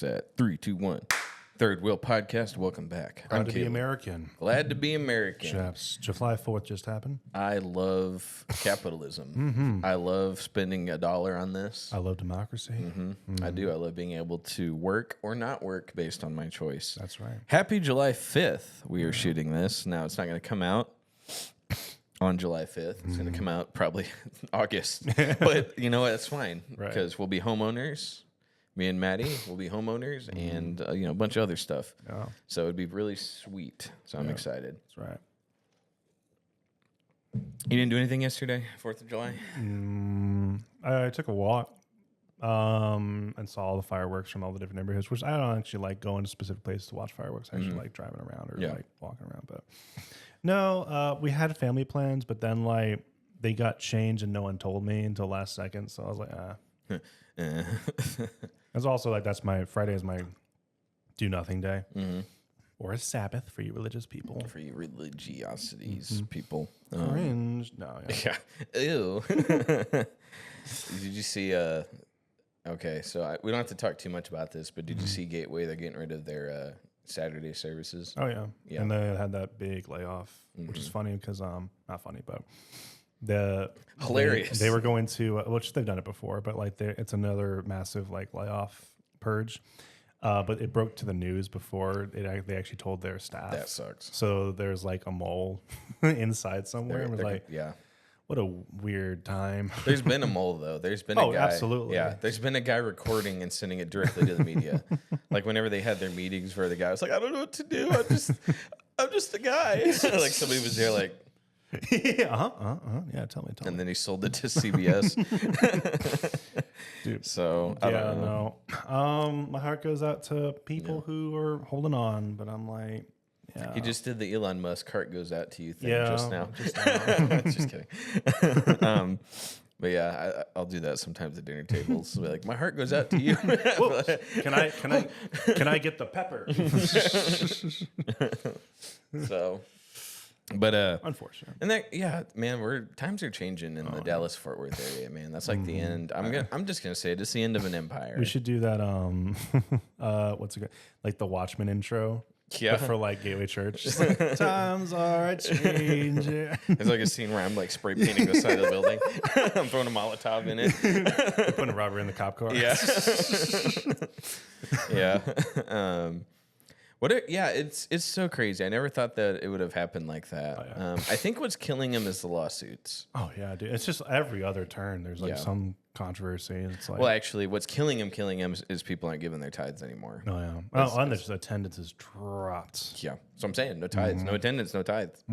Set. 3, 2, 1. Third Wheel Podcast. Welcome back. Proud to be American. Glad to be American. Chaps, July 4th just happened. I love capitalism. I love spending $1 on this. I love democracy. I do. I love being able to work or not work based on my choice. That's right. Happy July 5th. We are shooting this. Now, it's not going to come out on July 5th. It's going to come out probably August. But you know what? It's fine because we'll be homeowners. Me and Maddie will be homeowners and, a bunch of other stuff. Yeah. So it'd be really sweet. So I'm excited. That's right. You didn't do anything yesterday, 4th of July? I took a walk and saw all the fireworks from all the different neighborhoods, which I don't actually like going to specific places to watch fireworks. I actually like driving around or like walking around. But no, we had family plans, but then like they got changed and no one told me until last second. So I was like, It's also like Friday is my do nothing day or a Sabbath for you religious people. For you religiosities people. Cringe. No. Yeah. Ew. Did you see? Okay, so we don't have to talk too much about this, but did you see Gateway? They're getting rid of their Saturday services. Oh yeah. And they had that big layoff, which is funny because not funny, but. Hilarious. They were going to, which they've done it before, but like it's another massive like layoff purge. But it broke to the news before they actually told their staff. That sucks. So there's like a mole inside somewhere. And like, what a weird time. There's been a mole though. There's been a guy. Absolutely. Yeah. There's been a guy recording and sending it directly to the media. Like whenever they had their meetings where the guy was like, I don't know what to do. I'm just a guy. Like somebody was there like, Yeah, tell me. And then he sold it to CBS. Dude. So I don't know. No. My heart goes out to people who are holding on, but I'm like, yeah. He just did the Elon Musk heart goes out to you thing just now. Just kidding. But yeah, I'll do that sometimes at dinner tables. I'll be like, my heart goes out to you. Can I get the pepper? So. But unfortunate. And man, times are changing in the Dallas Fort Worth area, man. That's like the end. I'm just gonna say it's the end of an empire. We should do that. What's it? Like the Watchmen intro. Yeah. But for like Gateway Church. Just like, times are changing. It's like a scene where I'm like spray painting the side of the building. I'm throwing a Molotov in it. Putting a rubber in the cop car. Yeah. Yeah. It's so crazy. I never thought that it would have happened like that. Oh, yeah. I think what's killing him is the lawsuits. Oh yeah, dude. It's just every other turn there's like some controversy. And it's like, well, actually, what's killing him is people aren't giving their tithes anymore. Oh yeah. And there's attendance has dropped. Yeah, so I'm saying no tithes, no attendance, no tithes.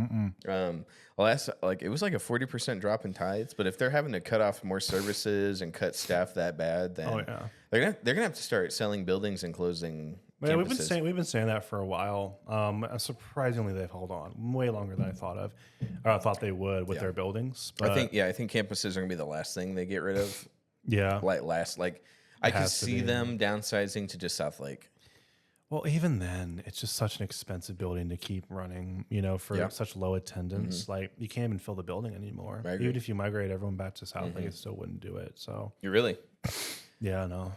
Last it was like a 40% drop in tithes. But if they're having to cut off more services and cut staff that bad, then they're gonna have to start selling buildings and closing. Yeah, we've been saying that for a while. Surprisingly, they've held on way longer than I thought of. Or I thought they would with their buildings. But I think campuses are gonna be the last thing they get rid of. Yeah, I could see them downsizing to just South Lake. Well, even then, it's just such an expensive building to keep running. For such low attendance, like you can't even fill the building anymore. Even if you migrate everyone back to South Lake, it still wouldn't do it. So you really. Yeah, no.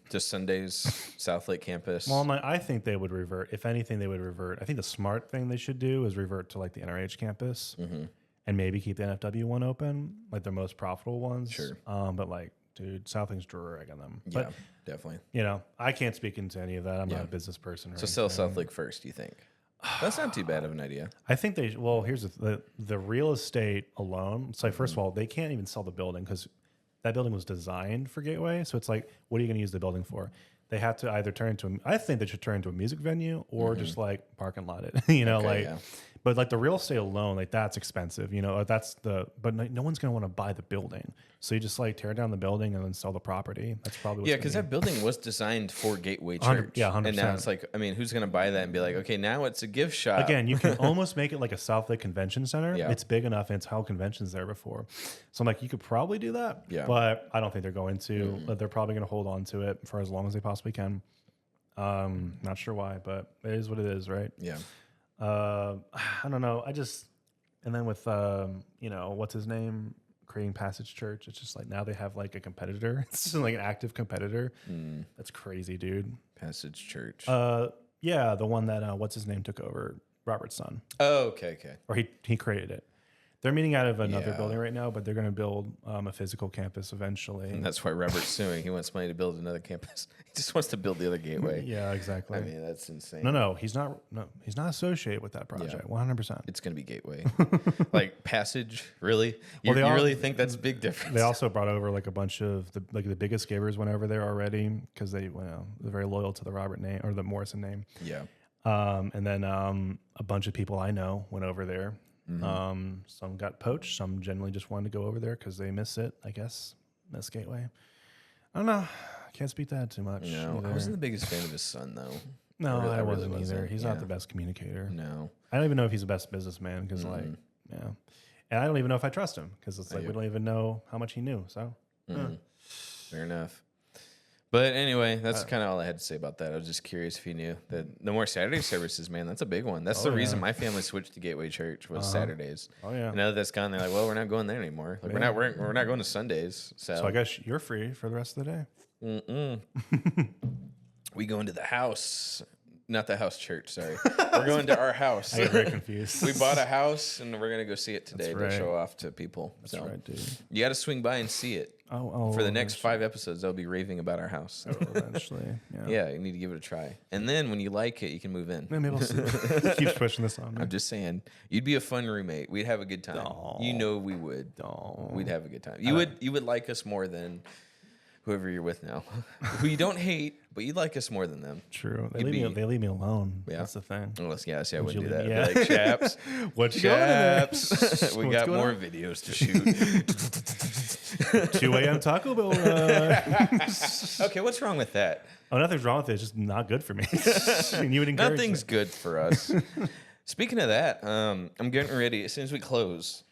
Just Sundays, South Lake campus. Well, I think they would revert. If anything, they would revert. I think the smart thing they should do is revert to like the NRH campus and maybe keep the NFW one open, like their most profitable ones. Sure. But like, dude, South Lake's dragging them. Yeah, but, definitely. I can't speak into any of that. I'm not a business person. So sell South Lake first, you think? That's not too bad of an idea. I think here's the real estate alone. It's like, first of all, they can't even sell the building because that building was designed for Gateway. So it's like, what are you going to use the building for? They have to either I think they should turn into a music venue or just like parking lot it, but like the real estate alone, like that's expensive, but no one's going to want to buy the building. So you just like tear down the building and then sell the property. That's probably what's because that building was designed for Gateway Church. 100%. And now it's like, who's going to buy that and be like, okay, now it's a gift shop. Again, you can almost make it like a South Lake Convention Center. Yeah. It's big enough and it's held conventions there before. So I'm like, you could probably do that. Yeah. But I don't think they're going to. But they're probably going to hold on to it for as long as they possibly can. Not sure why, but it is what it is, right? Yeah. I don't know. And then with, what's his name? creating Passage Church. It's just like now they have like a competitor. It's just like an active competitor. That's crazy, dude. Passage Church. Yeah, the one that what's his name took over, Robert's son. Oh, okay. Or he created it. They're meeting out of another building right now, but they're going to build a physical campus eventually. And that's why Robert's suing. He wants money to build another campus. He just wants to build the other gateway. Yeah, exactly. I mean, that's insane. No, he's not. No, he's not associated with that project. 100%. It's going to be gateway. Like Passage, really? You Well, really think that's a big difference? They also brought over like a bunch of the biggest gamers went over there already because they're very loyal to the Robert name or the Morrison name. Yeah. And then a bunch of people I know went over there. Some got poached. Some generally just wanted to go over there because they miss it, I guess. Miss Gateway. I don't know. Can't speak to that too much. No, either. I wasn't the biggest fan of his son, though. No, I I really wasn't either. wasn't. He's not the best communicator. No. I don't even know if he's the best businessman because, and I don't even know if I trust him because it's like we don't even know how much he knew. So, Fair enough. But anyway, that's kind of all I had to say about that. I was just curious if you knew that no more Saturday services, man. That's a big one. That's the reason my family switched to Gateway Church was Saturdays. Oh yeah. And now that that's gone, they're like, well, we're not going there anymore. Like we're not going to Sundays. So I guess you're free for the rest of the day. We go into the house. Not the house church, sorry. We're going to our house. I get very confused. We bought a house and we're going to go see it today That's to show off to people. That's right, dude. You got to swing by and see it. Oh, for the next 5 episodes, I'll be raving about our house. Eventually, yeah, you need to give it a try. And then when you like it, you can move in. Maybe we'll see. Keep pushing this on me. I'm just saying, you'd be a fun roommate. We'd have a good time. You know we would. We'd have a good time. You would like us more than whoever you're with now, who you don't hate, but you like us more than them. True. They leave me alone. Yeah. That's the thing. Well, yeah, see, I wouldn't do that. Yeah. Be like, Chaps. What Chaps? We got more on? videos to shoot. 2 a.m. Taco Bell. Okay, what's wrong with that? Oh, nothing's wrong with it. It's just not good for me. And you would encourage Nothing's it. good for us. Speaking of that, I'm getting ready as soon as we close.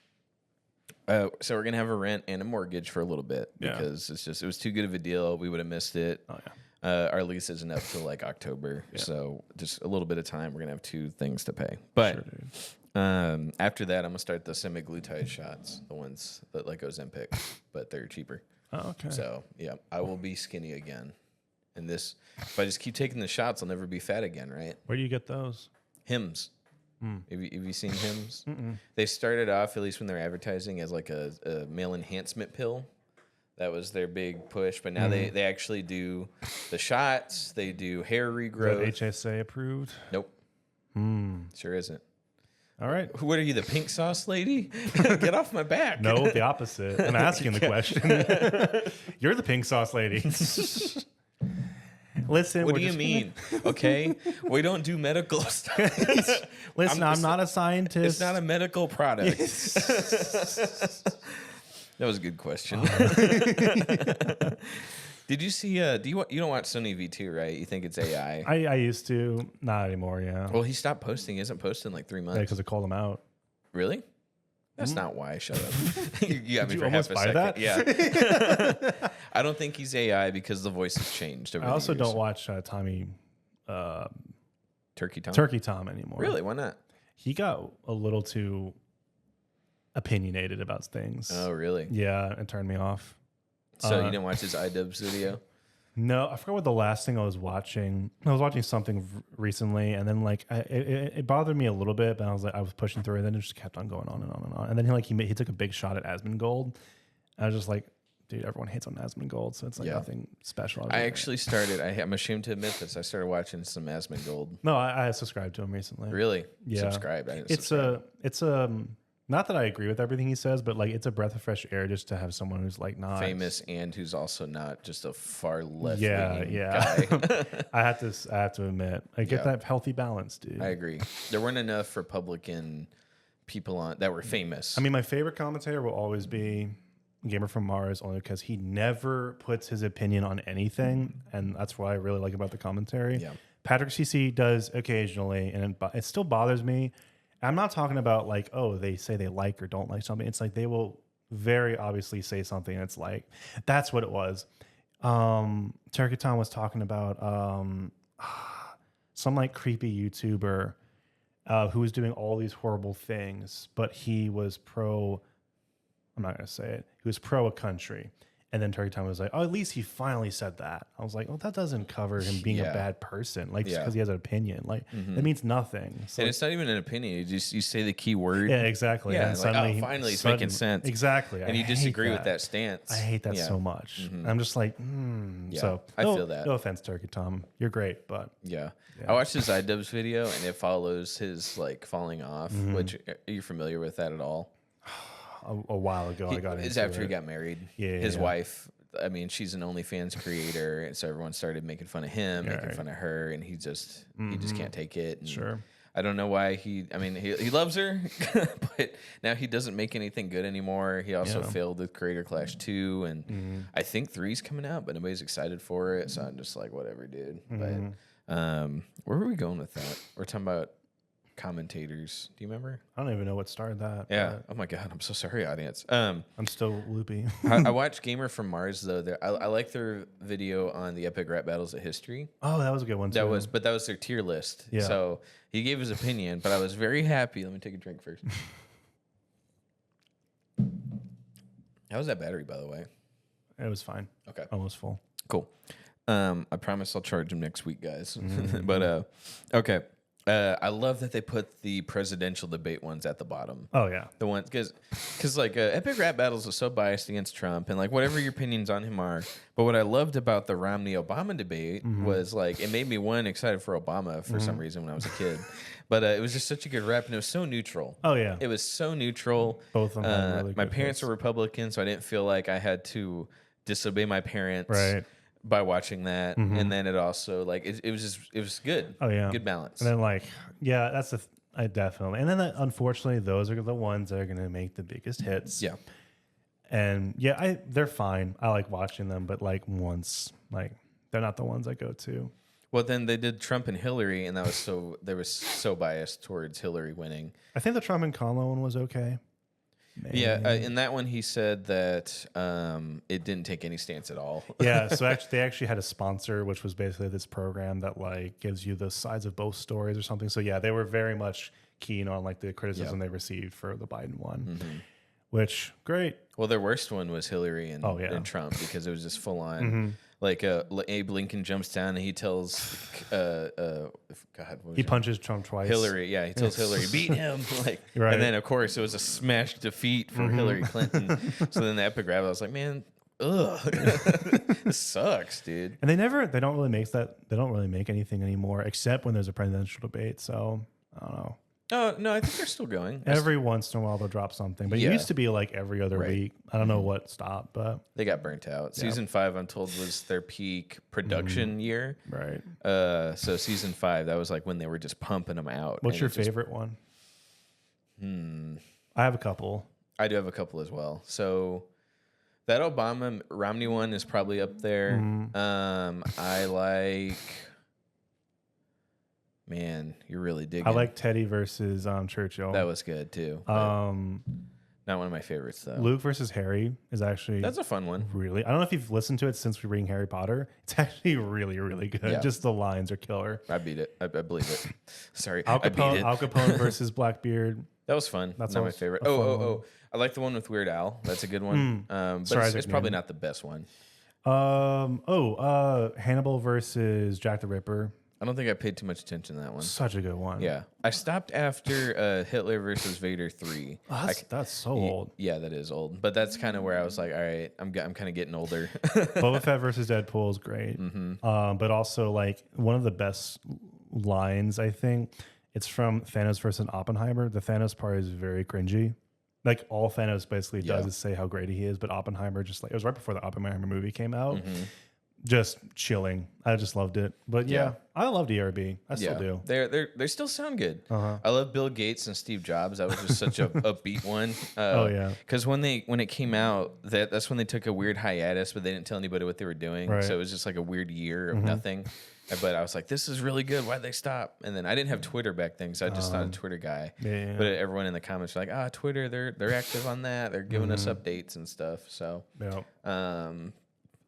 So we're gonna have a rent and a mortgage for a little bit because it was too good of a deal. We would have missed it. Oh yeah. Our lease isn't up till like October, so just a little bit of time. We're gonna have 2 things to pay. But after that, I'm gonna start the semaglutide shots, the ones that like Ozempic, but they're cheaper. Oh, okay. So yeah, I will be skinny again. And this, if I just keep taking the shots, I'll never be fat again, right? Where do you get those? Hims. Have you seen Hims? They started off, at least when they're advertising, as like a male enhancement pill. That was their big push. But now they actually do the shots. They do hair regrowth. Is that HSA approved? Nope. Sure isn't. All right. What are you, the pink sauce lady? Get off my back. No, the opposite. I'm asking the question. You're the pink sauce lady. Listen, what do you mean? Okay, we don't do medical stuff. Listen, I'm not a scientist. It's not a medical product. That was a good question. Did you see? You don't watch Sony V2, right? You think it's AI? I used to, not anymore. Yeah. Well, he stopped posting. He hasn't posted in like 3 months. Yeah, because I called him out. Really? That's not why. Shut up. You got me for half a buy second. that? Yeah. I don't think he's AI because the voice has changed over I also the years. don't watch Tommy Turkey Tom anymore. Really? Why not? He got a little too opinionated about things. Oh, really? Yeah, it turned me off. So you didn't watch his iDubbbz video? No, I forgot what the last thing I was watching. I was watching something recently, and then like it bothered me a little bit, but I was pushing through, and then it just kept on going on and on and on. And then he took a big shot at Asmongold. I was just like, dude, everyone hates on Asmongold, so it's like nothing special. I'm ashamed to admit this. I started watching some Asmongold. No, I subscribed to him recently. Really? Yeah. Subscribed. I didn't subscribe. It's not that I agree with everything he says, but like it's a breath of fresh air just to have someone who's like not famous and who's also not just a far left guy. I have to admit, I get that healthy balance, dude. I agree. There weren't enough Republican people on that were famous. I mean, my favorite commentator will always be Gamer from Mars, only because he never puts his opinion on anything, and that's what I really like about the commentary. Yeah. Patrick CC does occasionally, and it still bothers me. I'm not talking about like, oh, they say they like or don't like something. It's like they will very obviously say something. And it's like, that's what it was. Turkey Tom was talking about some like creepy YouTuber who was doing all these horrible things, but he was pro I'm not going to say it. He was pro a country. And then Turkey Time was like, oh, at least he finally said that. I was like, well, that doesn't cover him being a bad person. Like, just because he has an opinion. Like, that means nothing. So, and it's not even an opinion. You say the key word. Yeah, exactly. Yeah, and like, suddenly, finally it's making sense. Exactly. And you disagree with that stance. I hate that so much. I'm just like, So, I feel that. No offense, Turkey Tom. You're great, but. Yeah. I watched his iDubbbz video, and it follows his, like, falling off, which, are you familiar with that at all? A while ago, I got into It's after he got married. Yeah, his wife, I mean, she's an OnlyFans creator, and so everyone started making fun of him, making fun of her, and he just can't take it. And Sure. I don't know why he loves her, but now he doesn't make anything good anymore. He also failed with Creator Clash 2, and I think 3's coming out, but nobody's excited for it, so I'm just like, whatever, dude. But where were we going with that? We're talking about commentators. Do you remember? I don't even know what started that. Yeah. Oh my God. I'm so sorry, audience. I'm still loopy. I watched Gamer from Mars though. I like their video on the epic rap battles of history. Oh, that was a good one too. That was their tier list. Yeah. So he gave his opinion, but I was very happy. Let me take a drink first. How's that battery, by the way? It was fine. Okay. Almost full. Cool. I promise I'll charge him next week, guys. But okay. I love that they put the presidential debate ones at the bottom. Oh yeah, the ones because like epic rap battles are so biased against Trump and like whatever your opinions on him are. But what I loved about the Romney Obama debate was like it made me excited for Obama for some reason when I was a kid. But it was just such a good rap and it was so neutral. Oh yeah, it was so neutral. Both of them. Had really my good parents hits. are Republican, so I didn't feel like I had to disobey my parents. Right. By watching that, and then it also like it was good. Oh yeah, good balance. And then that's I definitely. And then unfortunately, those are the ones that are going to make the biggest hits. Yeah, and they're fine. I like watching them, but they're not the ones I go to. Well, then they did Trump and Hillary, and they were so biased towards Hillary winning. I think the Trump and Kamala one was okay. Maybe. Yeah, in that one, he said that it didn't take any stance at all. Yeah, so they actually had a sponsor, which was basically this program that gives you the sides of both stories or something. So yeah, they were very much keen on the criticism they received for the Biden one, which great. Well, their worst one was Hillary and Trump because it was just full on. Like Abe Lincoln jumps down and he tells, he punches Trump twice. Hillary, yeah, he tells Hillary beat him, right. And then of course it was a smash defeat for Hillary Clinton. So then the epic rap, I was like, man, ugh, this sucks, dude. And they don't really make anything anymore except when there's a presidential debate. So I don't know. Oh no, I think they're still going. Every once in a while they'll drop something, but it used to be every other week. I don't know what stopped, but they got burnt out. Season 5, I'm told, was their peak production year. Right. So season 5, that was when they were just pumping them out. What's your favorite one? I have a couple. I do have a couple as well. So that Obama Romney one is probably up there. I like. Man, you're really digging. I like Teddy versus Churchill. That was good too. Not one of my favorites though. Luke versus Harry is actually that's a fun one. Really, I don't know if you've listened to it since we're reading Harry Potter. It's actually really, really good. Yeah. Just the lines are killer. I beat it. I believe it. Sorry, Al I beat it. Al Capone versus Blackbeard. That was fun. That's not my favorite. One. I like the one with Weird Al. That's a good one. But it's probably not the best one. Hannibal versus Jack the Ripper. I don't think I paid too much attention to that one. Such a good one. Yeah. I stopped after Hitler versus Vader 3. Oh, that's so old. Yeah, that is old. But that's kind of where I was like, all right, I'm kind of getting older. Boba Fett versus Deadpool is great. But also, one of the best lines, I think, it's from Thanos versus Oppenheimer. The Thanos part is very cringy. All Thanos basically does is say how great he is, but Oppenheimer it was right before the Oppenheimer movie came out. Just chilling. I just loved it. But yeah, I loved ERB. I still do. They still sound good. I love Bill Gates and Steve Jobs. That was just such a upbeat one. Because when it came out, that's when they took a weird hiatus, but they didn't tell anybody what they were doing. Right. So it was just a weird year of nothing. But I was like, this is really good. Why'd they stop? And then I didn't have Twitter back then, so I just not a Twitter guy. Yeah. But everyone in the comments were like, Twitter, they're active on that. They're giving us updates and stuff. So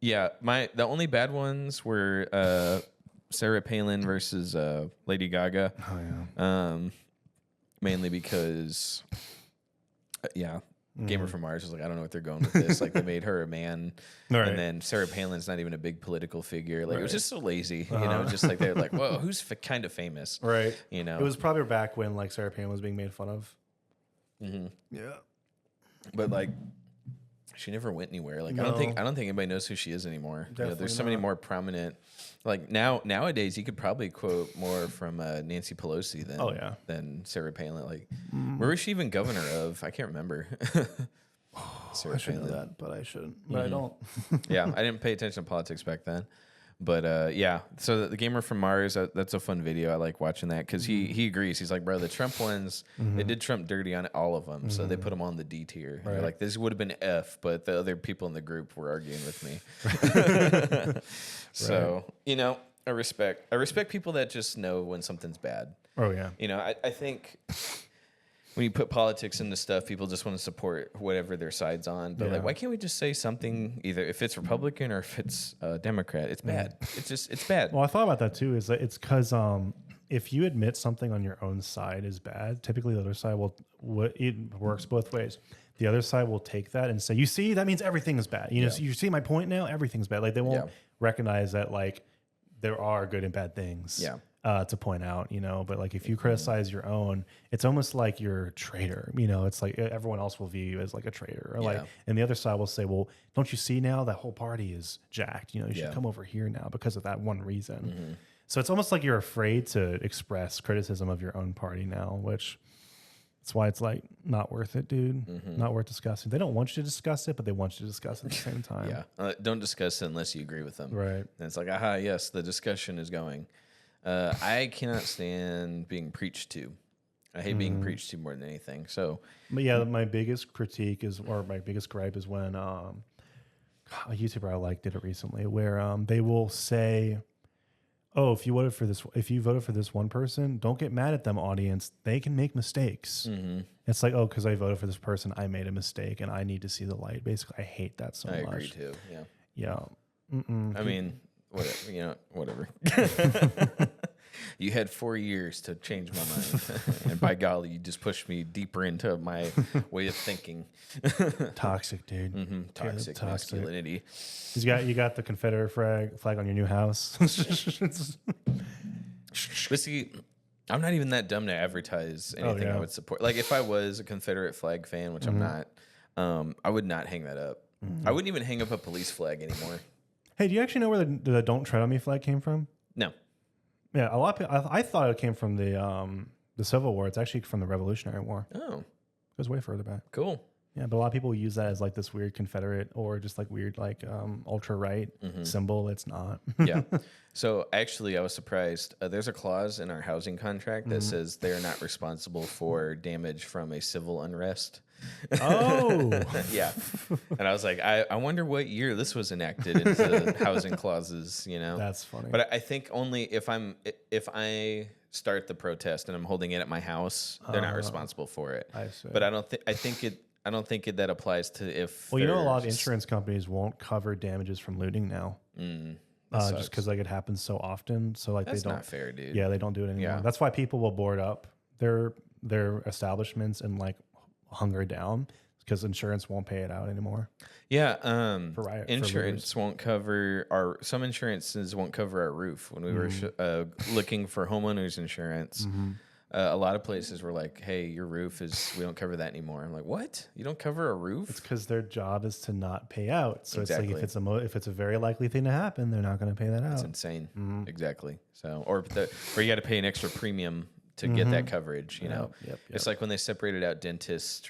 yeah, the only bad ones were Sarah Palin versus Lady Gaga. Oh yeah. Mainly because, Gamer from Mars was like, I don't know what they're going with this. Like, they made her a man, and then Sarah Palin's not even a big political figure. Like, it was just so lazy, you know. Just like they're like, whoa, who's kind of famous, right? You know, it was probably back when like Sarah Palin was being made fun of. Yeah, but like, she never went anywhere. Like, I don't think anybody knows who she is anymore. You know, there's so many more prominent. Like nowadays, you could probably quote more from Nancy Pelosi than Sarah Palin. Like, where was she even governor of? I can't remember. I should know that, but I shouldn't. But I don't. Yeah, I didn't pay attention to politics back then. But yeah, so the Gamer from Mars, that's a fun video. I like watching that because he agrees. He's like, bro, the Trump ones, they did Trump dirty on all of them, so they put him on the D tier. Right. Like, this would have been F, but the other people in the group were arguing with me. So, you know, I respect people that just know when something's bad. Oh yeah. You know, I think when you put politics into stuff, people just want to support whatever their side's on. But like, why can't we just say something, either if it's Republican or if it's Democrat? It's bad. It's bad. Well, I thought about that too. Is that it's because if you admit something on your own side is bad, typically the other side it works both ways. The other side will take that and say, "You see, that means everything is bad." You know, so you see my point now. Everything's bad. Like, they won't recognize that like there are good and bad things. Yeah. To point out, you know, but like if you criticize your own, it's almost like you're a traitor. You know, it's like everyone else will view you as like a traitor, or like, and the other side will say, well, don't you see now that whole party is jacked? You know, you should come over here now because of that one reason. So it's almost like you're afraid to express criticism of your own party now, which that's why it's like not worth it, dude. Not worth discussing. They don't want you to discuss it, but they want you to discuss it at the same time. Don't discuss it unless you agree with them. Right. And it's like, aha, yes, the discussion is going. I cannot stand being preached to. I hate being preached to more than anything. So, but yeah, my biggest critique is, or my biggest gripe is when a YouTuber I like did it recently, where they will say, "Oh, if you voted for this one person, don't get mad at them, audience. They can make mistakes." It's like, oh, because I voted for this person, I made a mistake, and I need to see the light. Basically, I hate that so much. I agree too. Yeah. Yeah. I mean, whatever. You know, whatever. You had 4 years to change my mind, and by golly, you just pushed me deeper into my way of thinking. Toxic, dude. Toxic masculinity. You got the Confederate flag on your new house. But see, I'm not even that dumb to advertise anything I would support. Like, if I was a Confederate flag fan, which I'm not, I would not hang that up. I wouldn't even hang up a police flag anymore. Hey, do you actually know where the "Don't Tread on Me" flag came from? No. Yeah, a lot of people. I thought it came from the Civil War. It's actually from the Revolutionary War. Oh, it goes way further back. Cool. Yeah, but a lot of people use that as like this weird Confederate or just like weird like ultra right symbol. It's not. Yeah. So actually, I was surprised. There's a clause in our housing contract that says they are not responsible for damage from a civil unrest. Oh. Yeah. And I was like, I wonder what year this was enacted into housing clauses, you know? That's funny. But I think only if I start the protest and I'm holding it at my house, they're not responsible for it. I see. But I don't think that applies to if. Well, you know, a lot of insurance companies won't cover damages from looting now. Just because like it happens so often. So like that's they don't. Not fair, dude. Yeah, they don't do it anymore. Yeah. That's why people will board up their establishments and like hunger down because insurance won't pay it out anymore. Yeah, insurance won't cover some insurances won't cover our roof. When we were looking for homeowners insurance, a lot of places were like, "Hey, your roof we don't cover that anymore." I'm like, "What? You don't cover a roof?" It's because their job is to not pay out. So it's like if it's a very likely thing to happen, they're not going to pay that out. It's insane. Exactly. So or you got to pay an extra premium to get that coverage, you know. Yep. It's like when they separated out dentist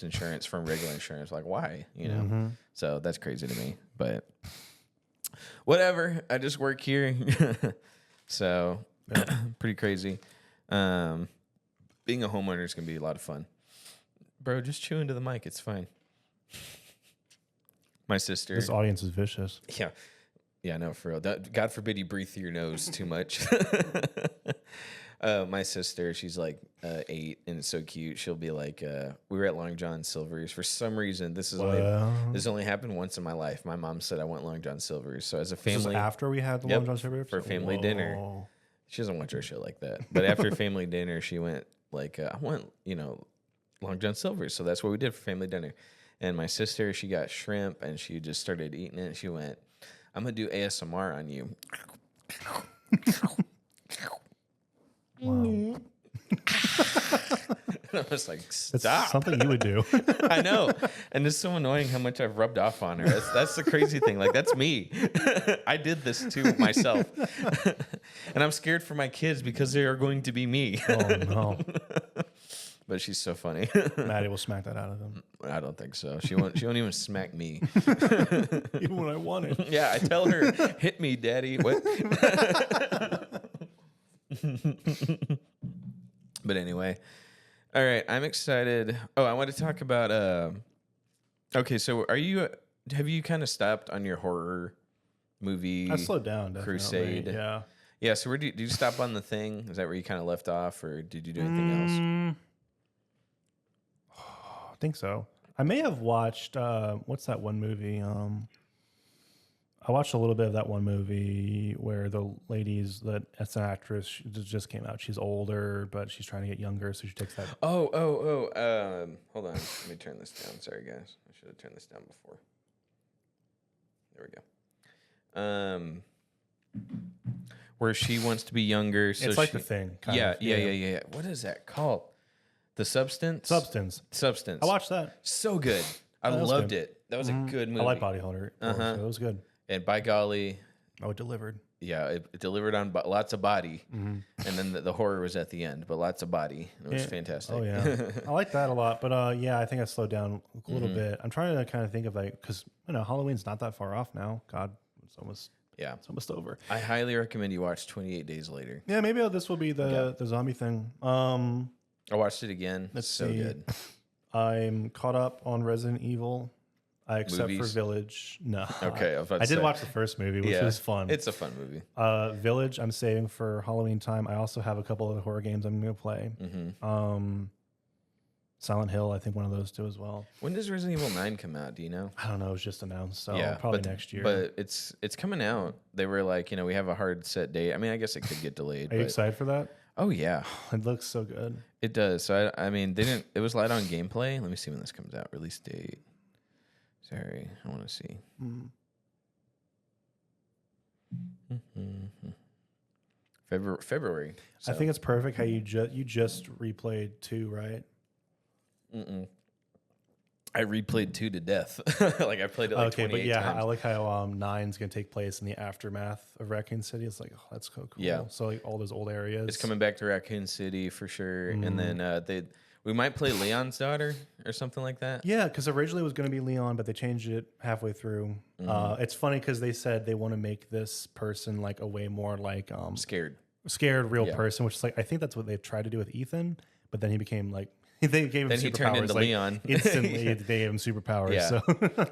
insurance from regular insurance. Like, why? You know. So that's crazy to me. But whatever. I just work here. So pretty crazy. Being a homeowner is gonna be a lot of fun. Bro, just chew into the mic. It's fine. My sister. This audience is vicious. Yeah. Yeah, no, for real. God forbid you breathe through your nose too much. My sister, she's like 8, and it's so cute. She'll be like, we were at Long John Silver's. For some reason, this only happened once in my life. My mom said I went Long John Silver's. So as a family, this was after we had the Long John Silver's for family dinner. She doesn't watch our show like that, but after family dinner, she went like, I want, you know, Long John Silver's. So that's what we did for family dinner. And my sister, she got shrimp and she just started eating it. She went, I'm going to do ASMR on you. Wow. I was like, It's stop. something you would do. I know. And it's so annoying how much I've rubbed off on her. That's the crazy thing. Like, that's me. I did this to myself. And I'm scared for my kids because they are going to be me. Oh, no. But she's so funny. Maddie will smack that out of him. I don't think so. She won't even smack me. Even when I want it. Yeah, I tell her, hit me, daddy. What? But anyway. All right, I'm excited. Oh, I want to talk about okay, so have you kind of stopped on your horror movie I slowed down, definitely. crusade? Yeah. Yeah, so did you stop on The Thing? Is that where you kind of left off, or did you do anything else? I think so. I may have watched what's that one movie? I watched a little bit of that one movie where the lady's that's an actress. She just came out. She's older, but she's trying to get younger, so she takes that. Hold on. Let me turn this down. Sorry, guys. I should have turned this down before. There we go. Where she wants to be younger. So It's like The Thing. Yeah. What is that called? The Substance? Substance. I watched that. So good. I loved it. That was a good movie. I like body horror. So it was good. And by golly, Oh, it delivered. yeah, it delivered on lots of body. And then the horror was at the end, but lots of body. It was fantastic. Oh, yeah. I like that a lot. But yeah, I think I slowed down a little bit. I'm trying to kind of think of because, Halloween's not that far off now. God, it's almost over. I highly recommend you watch 28 Days Later. Yeah, maybe this will be the zombie thing. I watched it again. It's so good. I'm caught up on Resident Evil. Except Movies? for Village. No. Okay, I did watch the first movie, which was fun. It's a fun movie. Village, I'm saving for Halloween time. I also have a couple of horror games I'm going to play. Silent Hill, I think one of those two as well. When does Resident Evil 9 come out? Do you know? I don't know. It was just announced, so probably next year. But it's coming out. They were like, we have a hard set date. I mean, I guess it could get delayed. Are you excited for that? Oh, yeah. It looks so good. It does. So, I mean, it was light on gameplay. Let me see when this comes out. Release date. Sorry, I want to see. February. So. I think it's perfect how you just replayed 2, right? I replayed 2 to death. Like I played it like 28 times. I like how 9's gonna take place in the aftermath of Raccoon City. It's like, oh, that's so cool. Yeah. So like all those old areas. It's coming back to Raccoon City for sure, and then we might play Leon's daughter or something like that. Yeah, because originally it was going to be Leon, but they changed it halfway through. It's funny because they said they want to make this person like a way more like scared real person, which is like I think that's what they've tried to do with Ethan, but then he became like they gave him then superpowers. He turned into like, Leon instantly. They gave him superpowers. Yeah. So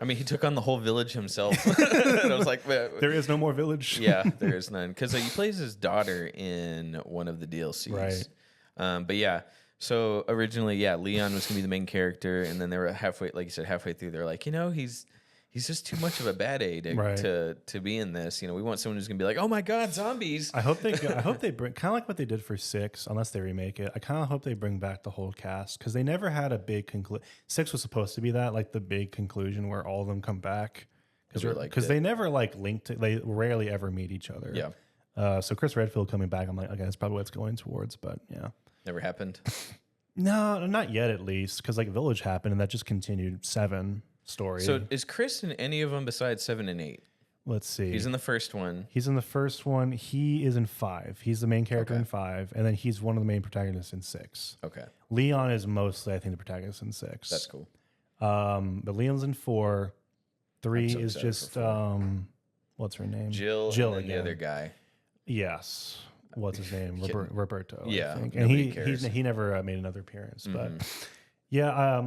I mean, he took on the whole village himself. And I was like, there is no more village. Yeah, there is none because he plays his daughter in one of the DLCs. Right. But yeah. So originally, Leon was gonna be the main character, and then they were halfway through. They're like, he's just too much of a bad A to be in this. We want someone who's gonna be like, oh my god, zombies. I hope they bring kind of like what they did for 6, unless they remake it. I kind of hope they bring back the whole cast because they never had a big conclusion. 6 was supposed to be that like the big conclusion where all of them come back because they never like linked. They rarely ever meet each other. Yeah. So Chris Redfield coming back, I'm like, okay, that's probably what it's going towards. But yeah. Never happened. No, not yet, at least, because like Village happened, and that just continued 7 story. So is Chris in any of them besides 7 and 8? Let's see. He's in the first one. He's in the first one. He is in 5. He's the main character in 5, and then he's one of the main protagonists in 6. Okay. Leon is mostly, I think, the protagonist in 6. That's cool. But Leon's in 4. 3 is just what's her name? Jill and again. the other guy. Yes. What's his name? Roberto. Yeah, I think. And he never made another appearance. But yeah,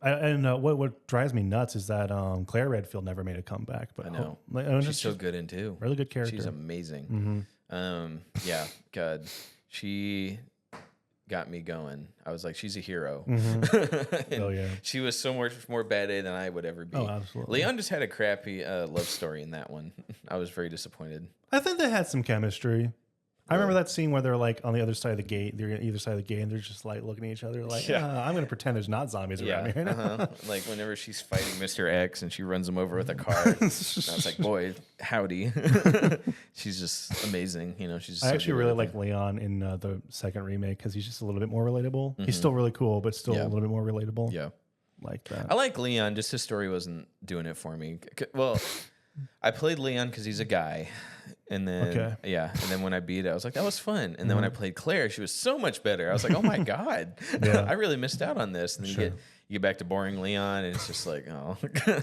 what drives me nuts is that Claire Redfield never made a comeback. But I know she's so good in 2. Really good character. She's amazing. Yeah, God, she got me going. I was like, she's a hero. Oh yeah, she was so much more bad A than I would ever be. Oh, absolutely. Leon just had a crappy love story in that one. I was very disappointed. I think they had some chemistry. I remember that scene where they're like on the other side of the gate. They're on either side of the gate, and they're just like looking at each other, like, I'm going to pretend there's not zombies around me right now. Like whenever she's fighting Mr. X and she runs him over with a car, I was like, boy, howdy. She's just amazing. You know, she's. I actually really like Leon in the second remake because he's just a little bit more relatable. He's still really cool, but still a little bit more relatable. Yeah, like that. I like Leon. Just his story wasn't doing it for me. Well, I played Leon because he's a guy. And then, and then when I beat it, I was like, that was fun. And then when I played Claire, she was so much better. I was like, oh my God, I really missed out on this. And then you get back to boring Leon, and it's just like, oh.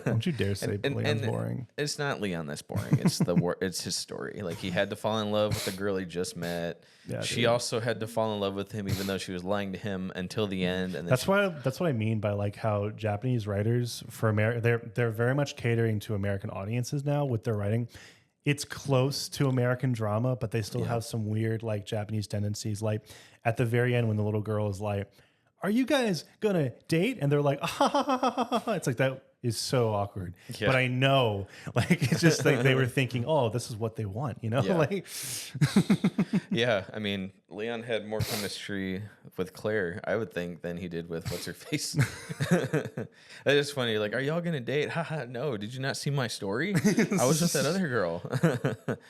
Don't you dare say Leon's boring. It's not Leon that's boring. It's it's his story. Like, he had to fall in love with the girl he just met. Yeah, she also had to fall in love with him, even though she was lying to him until the end. And then that's what I mean by like how Japanese writers for America, they're very much catering to American audiences now with their writing. It's close to American drama, but they still have some weird like Japanese tendencies. Like at the very end when the little girl is like, are you guys gonna date? And they're like, it's like, that is so awkward. Yeah. But I know, like, it's just like they were thinking, oh, this is what they want, you know? Yeah. Like, yeah, I mean, Leon had more chemistry with Claire, I would think, than he did with what's her face. That is funny. Like, are y'all gonna date? Haha, no. Did you not see my story? I was with that other girl.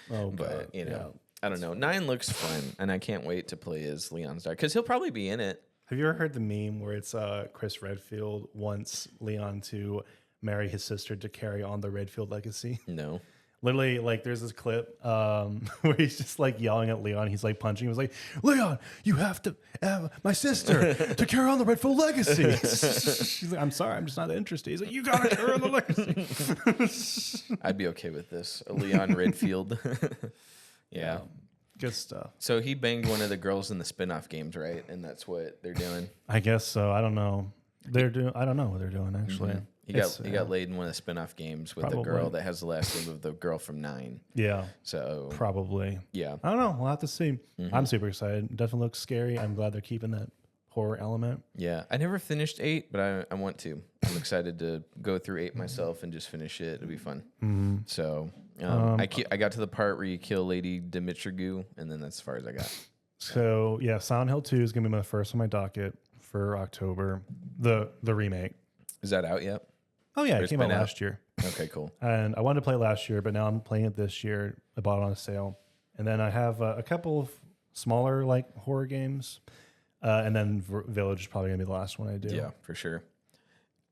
But you know, I don't know. 9 looks fun, and I can't wait to play as Leon's dad because he'll probably be in it. Have you ever heard the meme where it's Chris Redfield wants Leon to marry his sister to carry on the Redfield legacy? No. Literally, like, there's this clip where he's just like yelling at Leon. He's like punching. He was like, Leon, you have to have my sister to carry on the Redfield legacy. She's like, I'm sorry, I'm just not interested. He's like, you got to carry on the legacy. I'd be okay with this. A Leon Redfield. Yeah. Good stuff. So he banged one of the girls in the spin-off games, right? And that's what they're doing. I guess so. I don't know. I don't know what they're doing actually. He got laid in one of the spin-off games with a girl that has the last name of the girl from 9. Yeah. So probably. Yeah. I don't know. We'll have to see. I'm super excited. It definitely looks scary. I'm glad they're keeping that horror element. Yeah. I never finished 8, but I want to. I'm excited to go through 8 myself and just finish it. It'll be fun. So I got to the part where you kill Lady Dimitrigu, and then that's as far as I got. So yeah, Silent Hill 2 is gonna be my first on my docket for October. The remake. Is that out yet? Oh yeah, it came out last year. Okay, cool. And I wanted to play last year, but now I'm playing it this year. I bought it on a sale, and then I have a couple of smaller like horror games, and then Village is probably gonna be the last one I do. Yeah, for sure.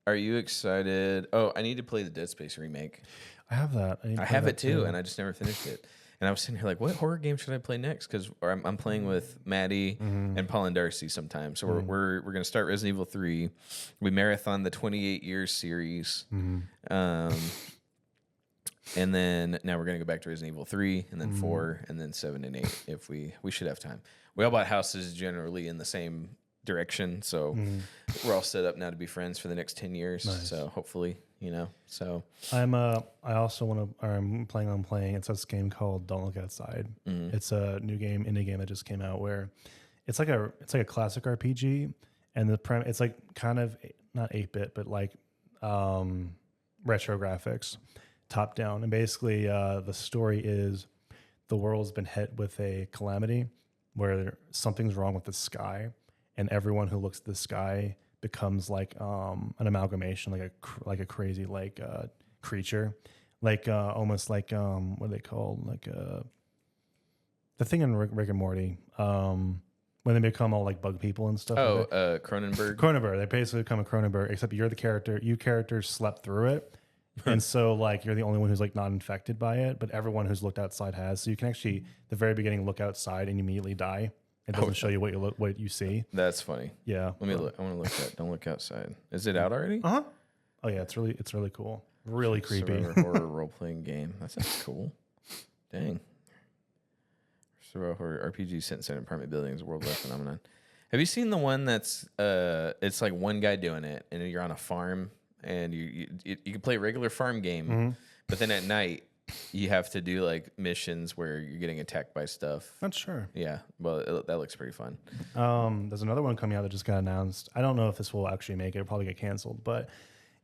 Are you excited? Oh, I need to play the Dead Space remake. I have that. I have it too, and I just never finished it. And I was sitting here like, what horror game should I play next? Because I'm playing with Maddie and Paul and Darcy sometimes. So we're going to start Resident Evil 3. We marathon the 28 years series. And then now we're going to go back to Resident Evil 3 and then 4 and then 7 and 8 if we should have time. We all bought houses generally in the same direction. So we're all set up now to be friends for the next 10 years. Nice. So hopefully, you know, so I'm playing it's this game called Don't Look Outside. It's a new game, indie game that just came out where it's like a classic RPG, and it's like kind of not 8-bit but like retro graphics, top down, and basically the story is the world's been hit with a calamity where something's wrong with the sky, and everyone who looks at the sky becomes like an amalgamation, like a crazy creature, like almost like what are they called, like the thing in Rick and Morty, when they become all like bug people and stuff. Cronenberg. Cronenberg. They basically become a Cronenberg, except you're the character. You characters slept through it, and so like you're the only one who's like not infected by it, but everyone who's looked outside has. So you can actually, at the very beginning, look outside and immediately die. It doesn't show you what you see. That's funny. Yeah. Let me look. I want to look at Don't Look Outside. Is it out already? Oh yeah, it's really cool. Really creepy. Horror role playing game. That sounds cool. Dang. Survival horror RPG set inside apartment buildings, world-wide phenomenon. Have you seen the one that's it's like one guy doing it, and you're on a farm, and you can play a regular farm game, but then at night you have to do like missions where you're getting attacked by stuff. Not sure. Yeah, well, that looks pretty fun. There's another one coming out that just got announced. I don't know if this will actually make it. It'll probably get canceled, but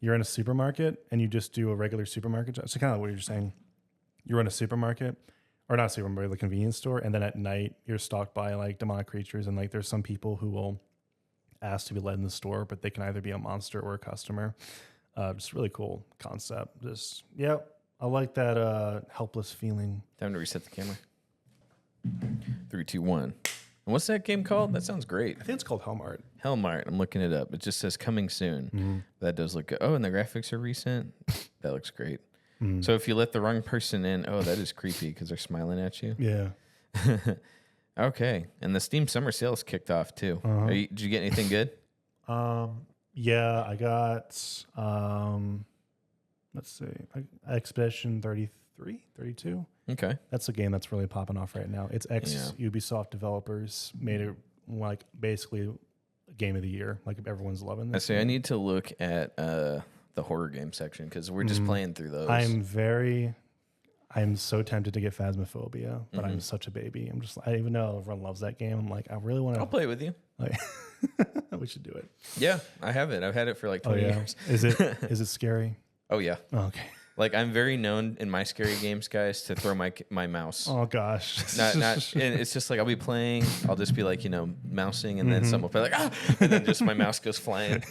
you're in a supermarket and you just do a regular supermarket job. So kind of what you're saying. You're in a supermarket or not super market, the convenience store, and then at night you're stalked by like demonic creatures, and like there's some people who will ask to be led in the store, but they can either be a monster or a customer. Just really cool concept. Just I like that helpless feeling. Time to reset the camera. 3, 2, 1. And what's that game called? That sounds great. I think it's called Helmart. Helmart. I'm looking it up. It just says coming soon. That does look good. Oh, and the graphics are recent. That looks great. So if you let the wrong person in, that is creepy because they're smiling at you. Yeah. Okay. And the Steam Summer Sales kicked off too. Did you get anything good? Yeah, I got, let's see, Expedition 33, 32. Okay. That's a game that's really popping off right now. It's Ubisoft developers made it like basically a game of the year. Like everyone's loving this. I need to look at the horror game section because we're just playing through those. I'm so tempted to get Phasmophobia, but I'm such a baby. I even know everyone loves that game. I'm like, I really want to. I'll play with you. Like, we should do it. Yeah, I have it. I've had it for like 20 years. Is it scary? Oh yeah. Oh, okay. Like I'm very known in my scary games, guys, to throw my mouse. Oh gosh. Not. And it's just like I'll be playing. I'll just be like mousing, and then someone will be like and then just my mouse goes flying.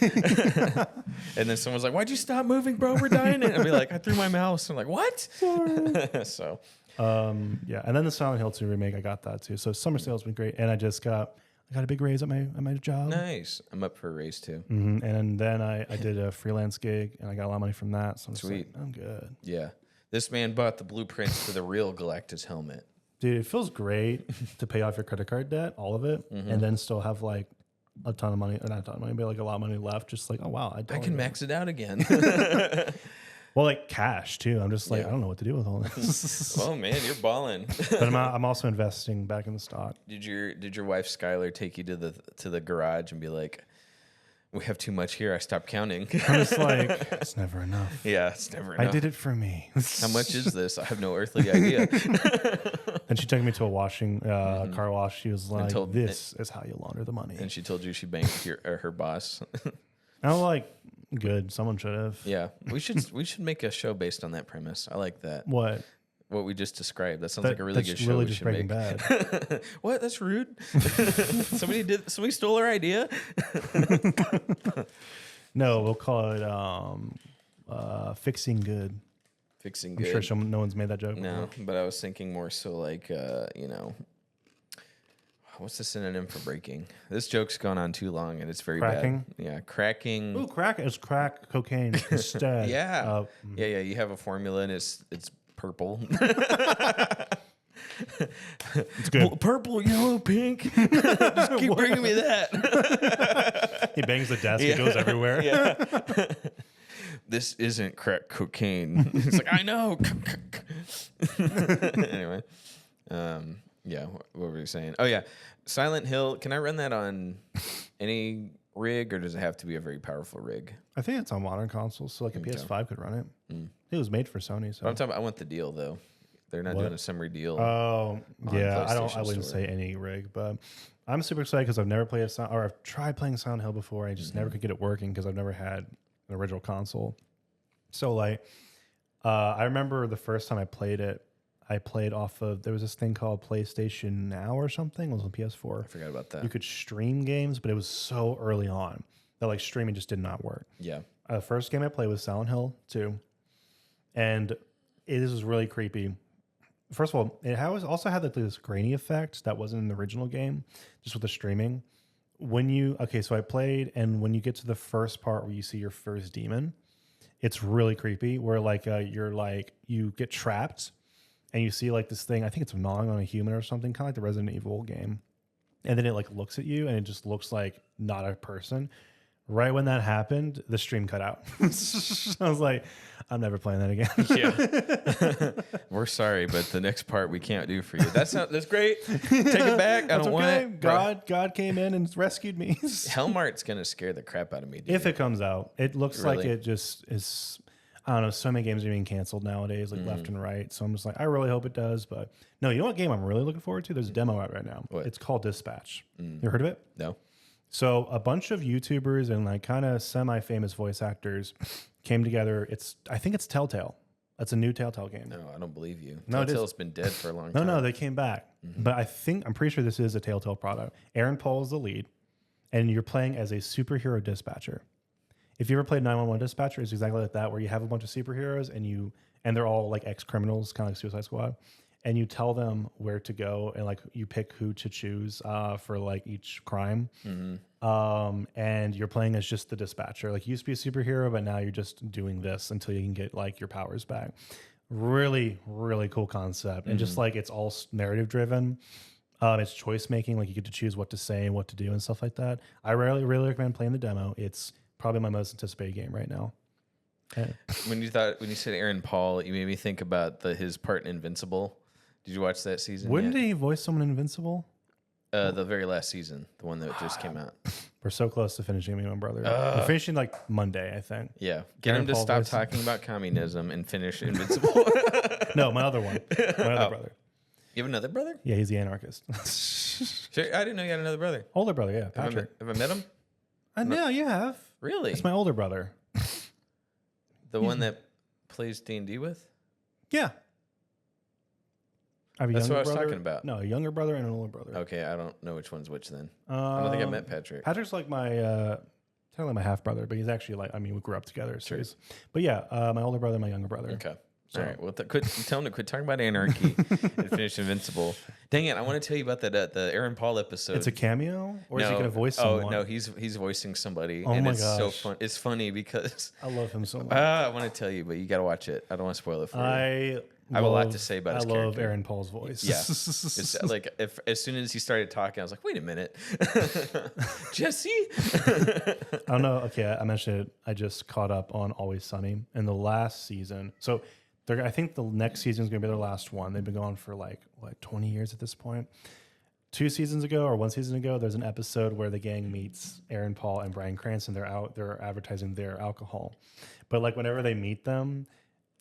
And then someone's like, "Why'd you stop moving, bro? We're dying." And I'll be like, "I threw my mouse." I'm like, "What?" Sorry. So. Yeah, and then the Silent Hill 2 remake, I got that too. So summer sales been great, and I got a big raise at my job. Nice. I'm up for a raise too. And then I did a freelance gig, and I got a lot of money from that. So I'm sweet. I'm good. Yeah. This man bought the blueprints for the real Galactus helmet. Dude, it feels great to pay off your credit card debt, all of it, and then still have like a ton of money, or not a ton of money, but like a lot of money left. Just like, oh wow, I can max it out again. Well, like cash too. I'm just like, I don't know what to do with all this. Oh man, you're balling. But I'm also investing back in the stock. Did your wife Skylar take you to the garage and be like, "We have too much here. I stopped counting." I'm just like, it's never enough. Yeah, it's never enough. I did it for me. How much is this? I have no earthly idea. And she took me to a washing car wash. She was like, "This is how you launder the money." And she told you she banked her boss. I'm like, good. Someone should have. Yeah, we should make a show based on that premise. I like that. What we just described. That sounds like a really good show. Really we just should Breaking make. Bad. What? That's rude. Somebody stole our idea. No, we'll call it Fixing Good. Fixing Good. I'm sure no one's made that joke. No, before. but I was thinking more so like what's the synonym for breaking? This joke's gone on too long and it's very cracking? bad. Yeah, cracking. Ooh, crack is crack cocaine instead. Yeah. Yeah. You have a formula and it's purple. It's good. Purple, yellow, pink. Just keep bringing me that. He bangs the desk. It goes everywhere. Yeah. This isn't crack cocaine. It's like, I know. Anyway. Yeah, what were you saying? Oh, yeah. Silent Hill, can I run that on any rig, or does it have to be a very powerful rig? I think it's on modern consoles, so like a PS5 could run it. It was made for Sony. So I want the deal, though. They're not doing a summer deal. Oh, yeah. I wouldn't Store. say any rig, but I'm super excited because I've never played I've tried playing Silent Hill before. I just never could get it working because I've never had an original console. So like, I remember the first time I played it, I played off of, there was this thing called PlayStation Now or something. It was on PS4. I forgot about that. You could stream games, but it was so early on that like streaming just did not work. Yeah. The first game I played was Silent Hill 2. And it was really creepy. First of all, it also had like this grainy effect that wasn't in the original game, just with the streaming. So I played, and when you get to the first part where you see your first demon, it's really creepy, where like you get trapped and you see like this thing, I think it's gnawing on a human or something, kind of like the Resident Evil game. And then it like looks at you and it just looks like not a person. Right when that happened, the stream cut out. I was like, I'm never playing that again. Yeah. We're sorry, but the next part we can't do for you. That's great. Take it back. I don't want it. God came in and rescued me. Hellmart's going to scare the crap out of me, dude. If it comes out. It looks like it just is. I don't know. So many games are being canceled nowadays, like left and right. So I'm just like, I really hope it does. But no, you know what game I'm really looking forward to? There's a demo out right now. What? It's called Dispatch. You heard of it? No. So a bunch of YouTubers and like kind of semi-famous voice actors came together. I think it's Telltale. That's a new Telltale game. No, I don't believe you. No, Telltale's been dead for a long time. No, they came back. But I'm pretty sure this is a Telltale product. Aaron Paul is the lead, and you're playing as a superhero dispatcher. If you ever played 911 Dispatcher, it's exactly like that, where you have a bunch of superheroes and they're all like ex-criminals, kind of like Suicide Squad, and you tell them where to go and like you pick who to choose for like each crime. And you're playing as just the dispatcher. Like you used to be a superhero, but now you're just doing this until you can get like your powers back. Really, really cool concept. And just like it's all narrative driven. It's choice making. Like you get to choose what to say and what to do and stuff like that. I really recommend playing the demo. It's probably my most anticipated game right now. When you said Aaron Paul, you made me think about his part in Invincible. Did you watch that season? Wouldn't he voice someone in Invincible? The very last season, the one that just came out. We're so close to finishing me, my brother. We're finishing like Monday, I think. Yeah, get him to stop talking about communism and finish Invincible. No, my other one, my other brother. You have another brother? Yeah, he's the anarchist. Sure, I didn't know you had another brother. Older brother, yeah, Patrick. Have I met him? No, you have. Really? It's my older brother. The one that plays D&D with? Yeah. I have a That's what I was brother. talking about. No, a younger brother and an older brother. Okay, I don't know which one's which then. I don't think I met Patrick. Patrick's like my technically my half brother, but he's actually like we grew up together. So but yeah, my older brother, my younger brother. Okay. So. All right. Well, tell him to quit talking about anarchy and finish Invincible. Dang it! I want to tell you about the Aaron Paul episode. It's a cameo, or is he going to voice someone? Oh no, he's voicing somebody, oh and my it's gosh. so fun. It's funny because I love him so much. I want to tell you, but you got to watch it. I don't want to spoil it for you. I have a lot to say about his character. I love Aaron Paul's voice. Yeah, it's like as soon as he started talking, I was like, wait a minute, Jesse. I don't know. Okay, I mentioned it. I just caught up on Always Sunny in the last season. So I think the next season is going to be their last one. They've been going for like 20 years at this point. 2 seasons ago or 1 season ago, there's an episode where the gang meets Aaron Paul and Bryan Cranston. They're advertising their alcohol, but like whenever they meet them,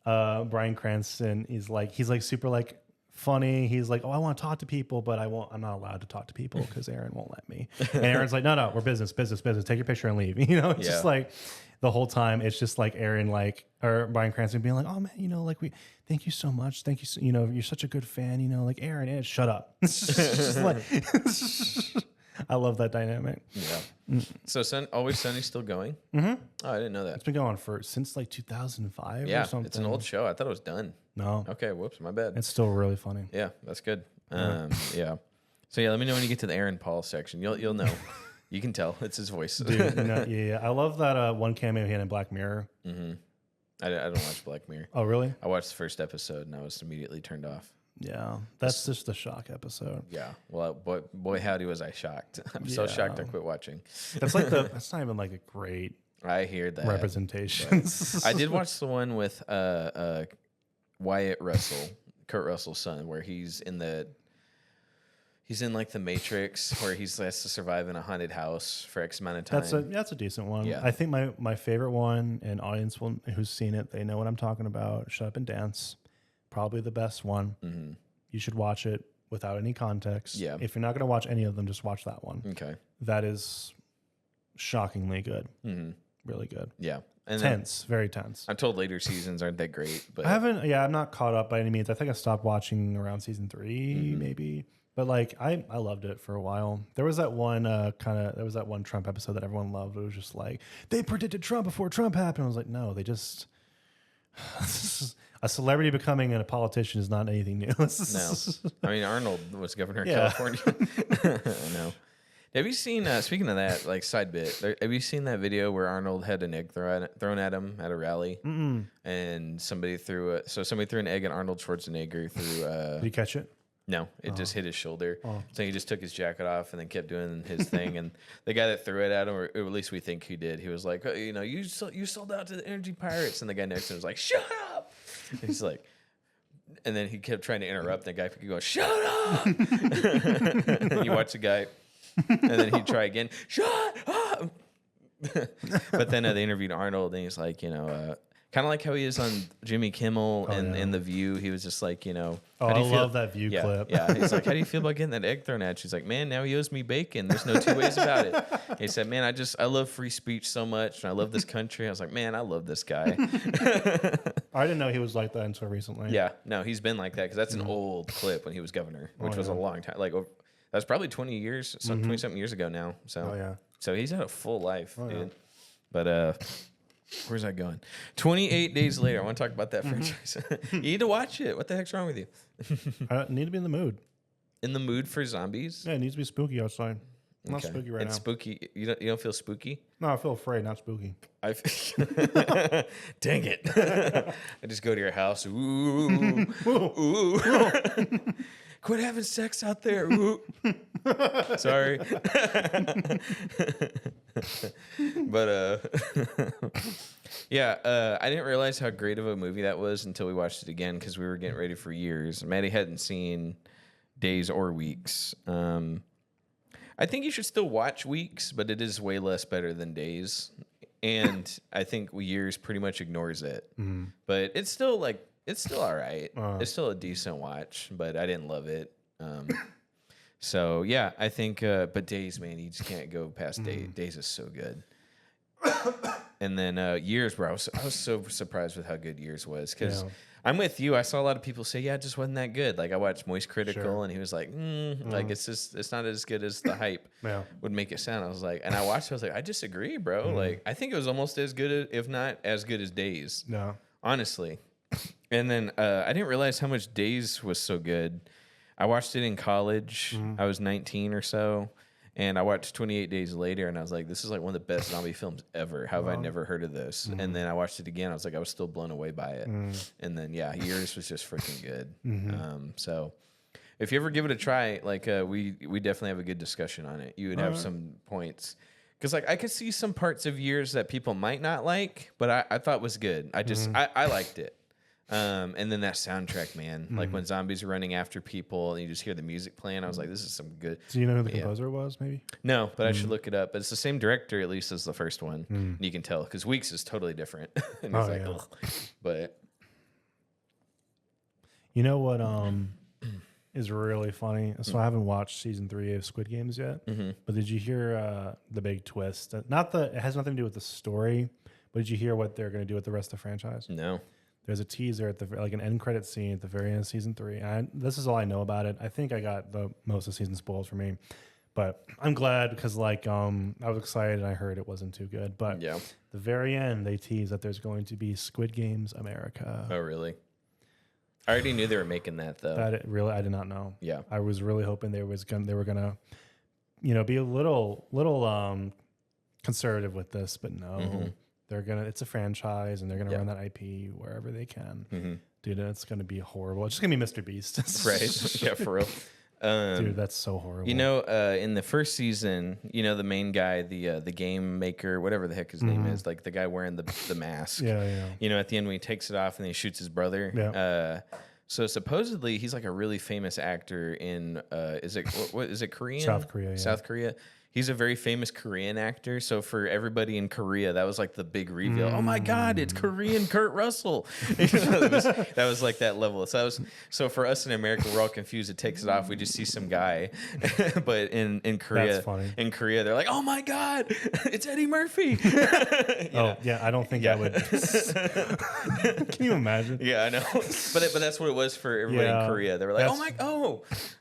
Bryan Cranston he's like super like funny. He's like, oh, I want to talk to people, but I'm not allowed to talk to people because Aaron won't let me. And Aaron's like, no, we're business. Take your picture and leave. It's just like the whole time. It's just like Aaron, or Bryan Cranston being like, oh man, we thank you so much. Thank you. You're such a good fan. Like Aaron, shut up. It's just like, I love that dynamic. Yeah. So Always Sunny's still going? Mm-hmm. Oh, I didn't know that. It's been going since like 2005 yeah, or something. It's an old show. I thought it was done. No. Okay, whoops, my bad. It's still really funny. Yeah, that's good. Yeah. So yeah, let me know when you get to the Aaron Paul section. You'll know. You can tell. It's his voice. Dude, yeah. I love that one cameo he had in Black Mirror. Mm-hmm. I don't watch Black Mirror. Oh, really? I watched the first episode and I was immediately turned off. Yeah, that's just a shock episode. Yeah. Well, boy, howdy was I shocked. I'm so shocked I quit watching. That's that's not even like a great. I hear that representation. I did watch the one with Wyatt Russell, Kurt Russell's son, where he's in like the Matrix, where he has to survive in a haunted house for X amount of time. That's a decent one. Yeah. I think my favorite one, and audience who's seen it, they know what I'm talking about. Shut Up and Dance. Probably the best one. Mm-hmm. You should watch it without any context. Yeah. If you're not going to watch any of them, just watch that one. Okay. That is shockingly good. Mm-hmm. Really good. Yeah. And tense. Very tense. I'm told later seasons aren't that great, but I'm not caught up by any means. I think I stopped watching around season 3, maybe. But like I loved it for a while. There was that one Trump episode that everyone loved. It was just like they predicted Trump before Trump happened. I was like, no, they just a celebrity becoming a politician is not anything new. No, I mean Arnold was governor of California. I know. Have you seen? Speaking of that, like side bit, have you seen that video where Arnold had an egg thrown at him at a rally, and somebody threw an egg at Arnold Schwarzenegger through? Did you catch it? No, it just hit his shoulder. Oh. So he just took his jacket off and then kept doing his thing. And the guy that threw it at him, or at least we think he did, he was like, oh, you sold out to the energy pirates. And the guy next to him was like, shut up. And he's like, and then he kept trying to interrupt. The guy could go, shut up. And you watch the guy, and then he'd try again, shut up. But then they interviewed Arnold, and he's like, Kind of like how he is on Jimmy Kimmel and The View. He was just like, Oh, how do I you feel? love that View clip. Yeah, he's like, how do you feel about getting that egg thrown at you? He's like, man, now he owes me bacon. There's no two ways about it. He said, man, I love free speech so much, and I love this country. I was like, man, I love this guy. I didn't know he was like that until recently. Yeah, no, he's been like that because that's an old clip when he was governor, which was a long time. Like, that's probably 20 years, 20-something years ago now. So, so he's had a full life, dude. But where's that going? 28 Days Later. I want to talk about that franchise. You need to watch it. What the heck's wrong with you? I need to be in the mood. In the mood for zombies? Yeah, it needs to be spooky outside. Not spooky right now. It's spooky. You don't feel spooky? No, I feel afraid, not spooky. Dang it. I just go to your house. Ooh. Ooh. Quit having sex out there. Ooh. Sorry. But yeah, I didn't realize how great of a movie that was until we watched it again because we were getting ready for years. Maddie hadn't seen Days or Weeks. I think you should still watch Weeks, but it is way less better than Days. And I think Years pretty much ignores it. But it's still all right. It's still a decent watch, but I didn't love it. So yeah, I think but Days, man, you just can't go past Days. Days is so good. And then Years, bro, I was so surprised with how good Years was because I'm with you. I saw a lot of people say, yeah, it just wasn't that good. Like I watched Moist Critical and he was like, like it's not as good as the hype would make it sound. I was like, and I watched it, I was like, I disagree, bro. Like I think it was almost as good, if not as good as Days. No. Honestly. And then I didn't realize how much Days was so good. I watched it in college. I was 19 or so. And I watched 28 Days Later, and I was like, this is like one of the best zombie films ever. How have I never heard of this? And then I watched it again. I was like, I was still blown away by it. And then, yeah, Years was just freaking good. So if you ever give it a try, like we definitely have a good discussion on it. You would have some points. Because like I could see some parts of Years that people might not like, but I thought was good. I liked it. And then that soundtrack, man, like when zombies are running after people and you just hear the music playing, I was like, this is some good. Do you know who the composer was, maybe? No, but I should look it up. But it's the same director, at least, as the first one. And you can tell because Weeks is totally different. And it's like, ugh. But you know what is really funny? So I haven't watched season 3 of Squid Games yet. But did you hear the big twist? It has nothing to do with the story, but did you hear what they're going to do with the rest of the franchise? No. There's a teaser at like an end credit scene at the very end of season 3. This is all I know about it. I think I got the most of the season spoiled for me, but I'm glad because like I was excited and I heard it wasn't too good. But the very end they tease that there's going to be Squid Games America. Oh really? I already knew they were making that though. I did not know. Yeah, I was really hoping they were gonna, be a little conservative with this, but no. It's a franchise and they're gonna run that IP wherever they can. Dude, it's gonna be horrible. It's just gonna be Mr. Beast. Right. Yeah, for real. Dude, that's so horrible. In the first season, the main guy, the game maker, whatever the heck his name is, like the guy wearing the mask. Yeah. At the end when he takes it off and then he shoots his brother. Yeah. So supposedly he's like a really famous actor in is it Korean? South Korea. Yeah. South Korea. He's a very famous Korean actor. So for everybody in Korea, that was like the big reveal. Oh my God, it's Korean Kurt Russell. that was like that level. So for us in America, we're all confused. It takes it off. We just see some guy. But in Korea, that's funny. In Korea, they're like, oh my God, it's Eddie Murphy. I don't think I would. Can you imagine? Yeah, I know. But that's what it was for everybody in Korea. They were like,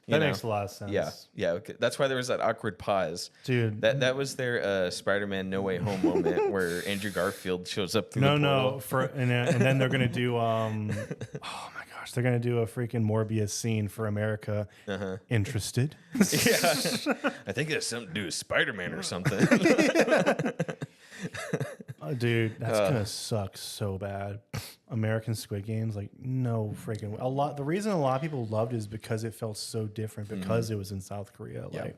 that makes a lot of sense. Yeah. Okay. That's why there was that awkward pause. Dude, that was their Spider-Man No Way Home moment where Andrew Garfield shows up through the portal. And then they're gonna do oh my gosh, they're gonna do a freaking Morbius scene for America. Interested? Yeah, I think it has something to do with Spider-Man or something. Dude, that's gonna suck so bad. American Squid Games, like no freaking the reason a lot of people loved it is because it felt so different because it was in South Korea. Yeah. Like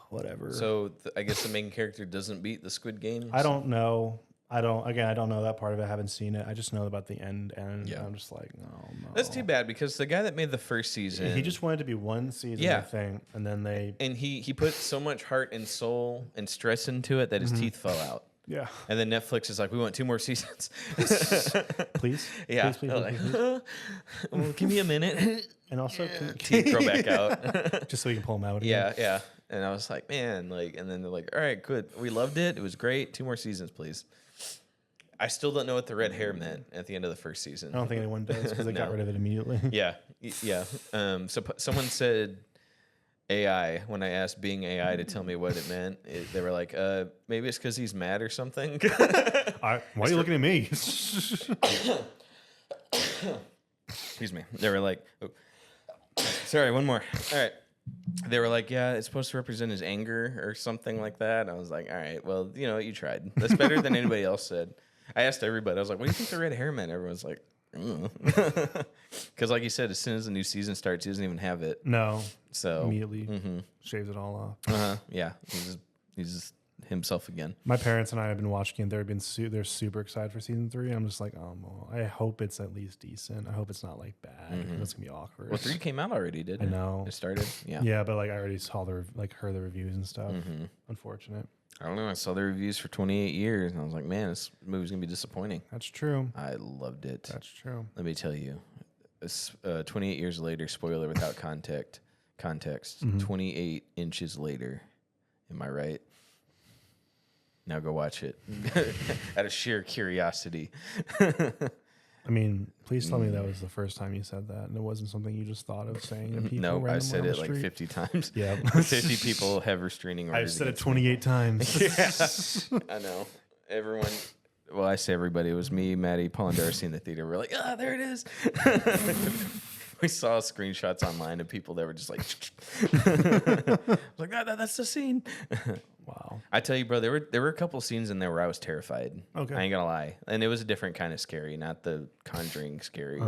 whatever. So I guess the main character doesn't beat the Squid Games? I don't know. I don't know that part of it. I haven't seen it. I just know about the end, and I'm just like, no. That's too bad because the guy that made the first season, he just wanted to be one season thing, and then he put so much heart and soul and stress into it that his teeth fell out. Yeah. And then Netflix is like, we want 2 more seasons. Please? Yeah. Please. Well, give me a minute. And also, Teeth grow back out. just so we can pull them out Yeah, again. yeah. And I was like, man, like, and then they're like, all right, good. We loved it. It was great. 2 more seasons, please. I still don't know what the red hair meant at the end of the first season. I don't think anyone does because they got rid of it immediately. Yeah, yeah. Someone said AI when I asked Bing AI to tell me what it meant. They were like, maybe it's because he's mad or something. Why are you looking at me? Excuse me. They were like, oh. Sorry, one more. All right. They were like, yeah, it's supposed to represent his anger or something like that. I was like, all right, well, you know, you tried. That's better than anybody else said. I asked everybody. I was like, what do you think the red hair meant? Everyone's like, because like you said, as soon as the new season starts, he doesn't even have it. No. So immediately shaves it all off. Yeah. He's just himself again. My parents and I have been watching it. They're super excited for season 3. I'm just like, oh, well, I hope it's at least decent. I hope it's not like bad. It's gonna be awkward. Well, 3 came out already, didn't it? I know. It started. Yeah. Yeah, but like I already saw heard the reviews and stuff. Unfortunate. I don't know. I saw the reviews for 28 years, and I was like, man, this movie's gonna be disappointing. That's true. I loved it. That's true. Let me tell you, 28 years later, spoiler without context, 28 inches later. Am I right? Now go watch it out of sheer curiosity. I mean, please tell me that was the first time you said that, and it wasn't something you just thought of saying to people. No, I said it like 50 times. Yeah, 50 people have restraining orders. I've said it 28 times. Yeah, I know. Everyone. Well, I say everybody. It was me, Maddie, Paul, and Darcy in the theater. We're like, there it is. We saw screenshots online of people that were just like, like that's the scene. Wow. I tell you, bro, there were a couple scenes in there where I was terrified. Okay. I ain't gonna lie. And it was a different kind of scary, not the Conjuring scary.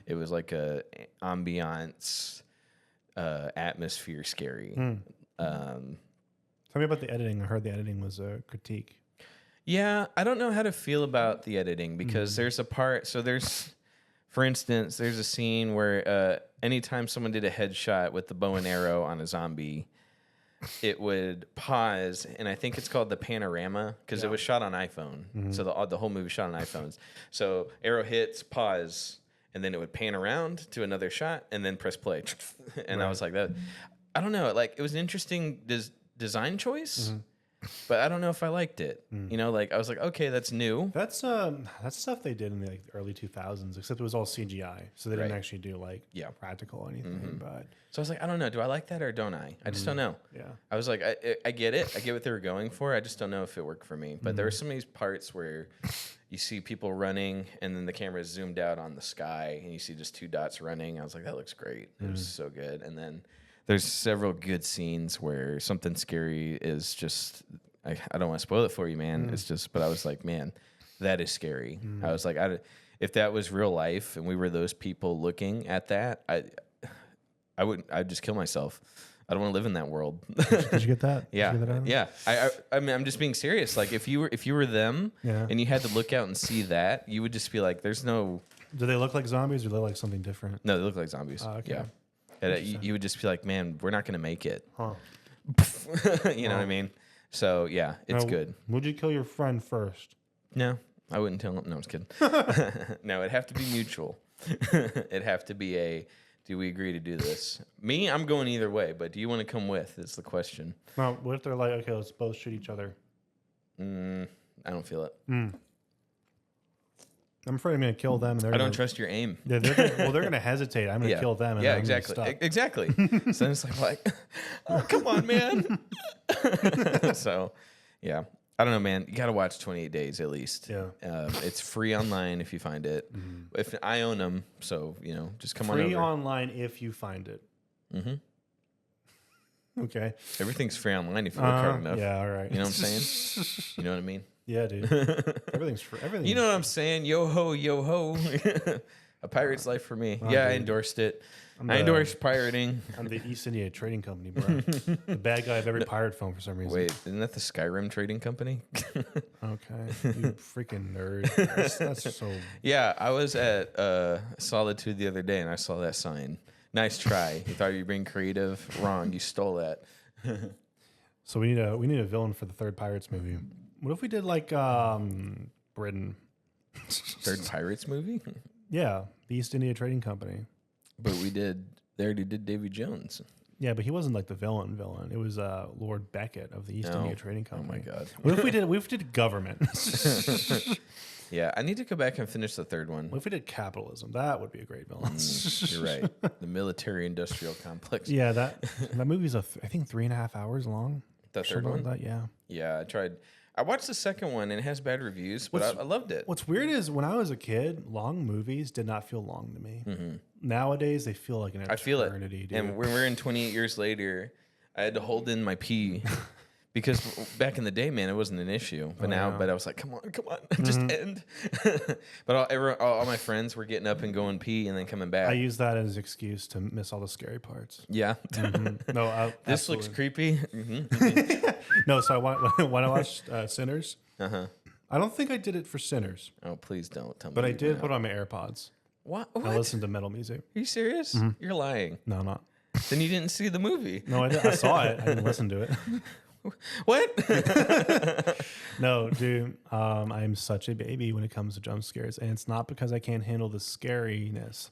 It was like a ambiance, atmosphere scary. Tell me about the editing. I heard the editing was a critique. Yeah, I don't know how to feel about the editing because there's a part. So for instance, there's a scene where anytime someone did a headshot with the bow and arrow on a zombie, it would pause, and I think it's called the panorama because it was shot on iPhone. So the whole movie was shot on iPhones. So arrow hits, pause, and then it would pan around to another shot, and then press play. And I was like, that. I don't know. Like, it was an interesting design choice, but I don't know if I liked it. You know, like I was like, okay, that's new. That's stuff they did in the early 2000s, except it was all CGI, so they didn't actually do practical or anything. But so I was like, I don't know, do I like that or don't I? I just don't know. Yeah, I was like, I get it, I get what they were going for. I just don't know if it worked for me. But there were some of these parts where you see people running, and then the camera is zoomed out on the sky, and you see just 2 dots running. I was like, that looks great. It was so good. And then there's several good scenes where something scary is just, I don't want to spoil it for you, man. It's just, but I was like, man, that is scary. I was like, if that was real life and we were those people looking at that, I'd just kill myself. I don't want to live in that world. Did you get that? Yeah, Did you get that yeah. I mean, I'm just being serious. Like, if you were them, and you had to look out and see that, you would just be like, "There's no." Do they look like zombies, or do they look like something different? No, they look like zombies. Okay. Yeah. And you would just be like, "Man, we're not going to make it." Huh. You know what I mean? So yeah, it's good. Would you kill your friend first? No, I wouldn't tell him. No, I'm just kidding. No, it'd have to be mutual. It'd have to be do we agree to do this? Me, I'm going either way, but do you want to come with? Is the question. No, what if they're like, okay, let's both shoot each other? I don't feel it. I'm afraid I'm going to kill them. And I don't trust your aim. Yeah, they're going to hesitate. I'm going to kill them. And Yeah, I'm exactly. Exactly. So it's like, oh, come on, man. So, yeah. I don't know, man. You got to watch 28 Days at least. Yeah. It's free online if you find it. If I own them, so, just come on over. Free online if you find it. Okay. Everything's free online if you work hard enough. Yeah, all right. You know what I'm saying? You know what I mean? Yeah, dude. Everything's free. You know what I'm saying? Yo ho, yo ho. A pirate's life for me. Yeah, I endorsed it. I endorsed pirating. I'm the East India Trading Company, bro. The bad guy of every pirate film for some reason. Wait, isn't that the Skyrim Trading Company? Okay. You freaking nerd. That's so... Yeah, I was at Solitude the other day, and I saw that sign. Nice try. You thought you were being creative. Wrong. You stole that. So we need a villain for the third Pirates movie. What if we did like Britain? Third Pirates movie? Yeah, the East India Trading Company. But they already did Davy Jones. Yeah, but he wasn't like the villain. It was Lord Beckett of the East India Trading Company. Oh my god. What if we did government? Yeah, I need to go back and finish the third one. What if we did capitalism? That would be a great villain. You're right. The military-industrial complex. Yeah, that movie's I think 3.5 hours long. The third one? Like that, yeah. Yeah, I tried. I watched the second one and it has bad reviews, but I loved it. What's weird is when I was a kid, long movies did not feel long to me. Nowadays, they feel like an eternity. I feel it. Dude. And when we're in 28 years later, I had to hold in my pee because back in the day, man, it wasn't an issue. But but I was like, come on, just end. But all my friends were getting up and going pee and then coming back. I use that as an excuse to miss all the scary parts. Yeah. No, this looks creepy. No, so when I watched Sinners, I don't think I did it for Sinners. Oh, please don't tell me. But I did put on my AirPods. What? I listened to metal music. Are you serious? You're lying. No, I'm not. Then you didn't see the movie. No, I saw it. I didn't listen to it. What? No, dude. I am such a baby when it comes to jump scares, and it's not because I can't handle the scariness.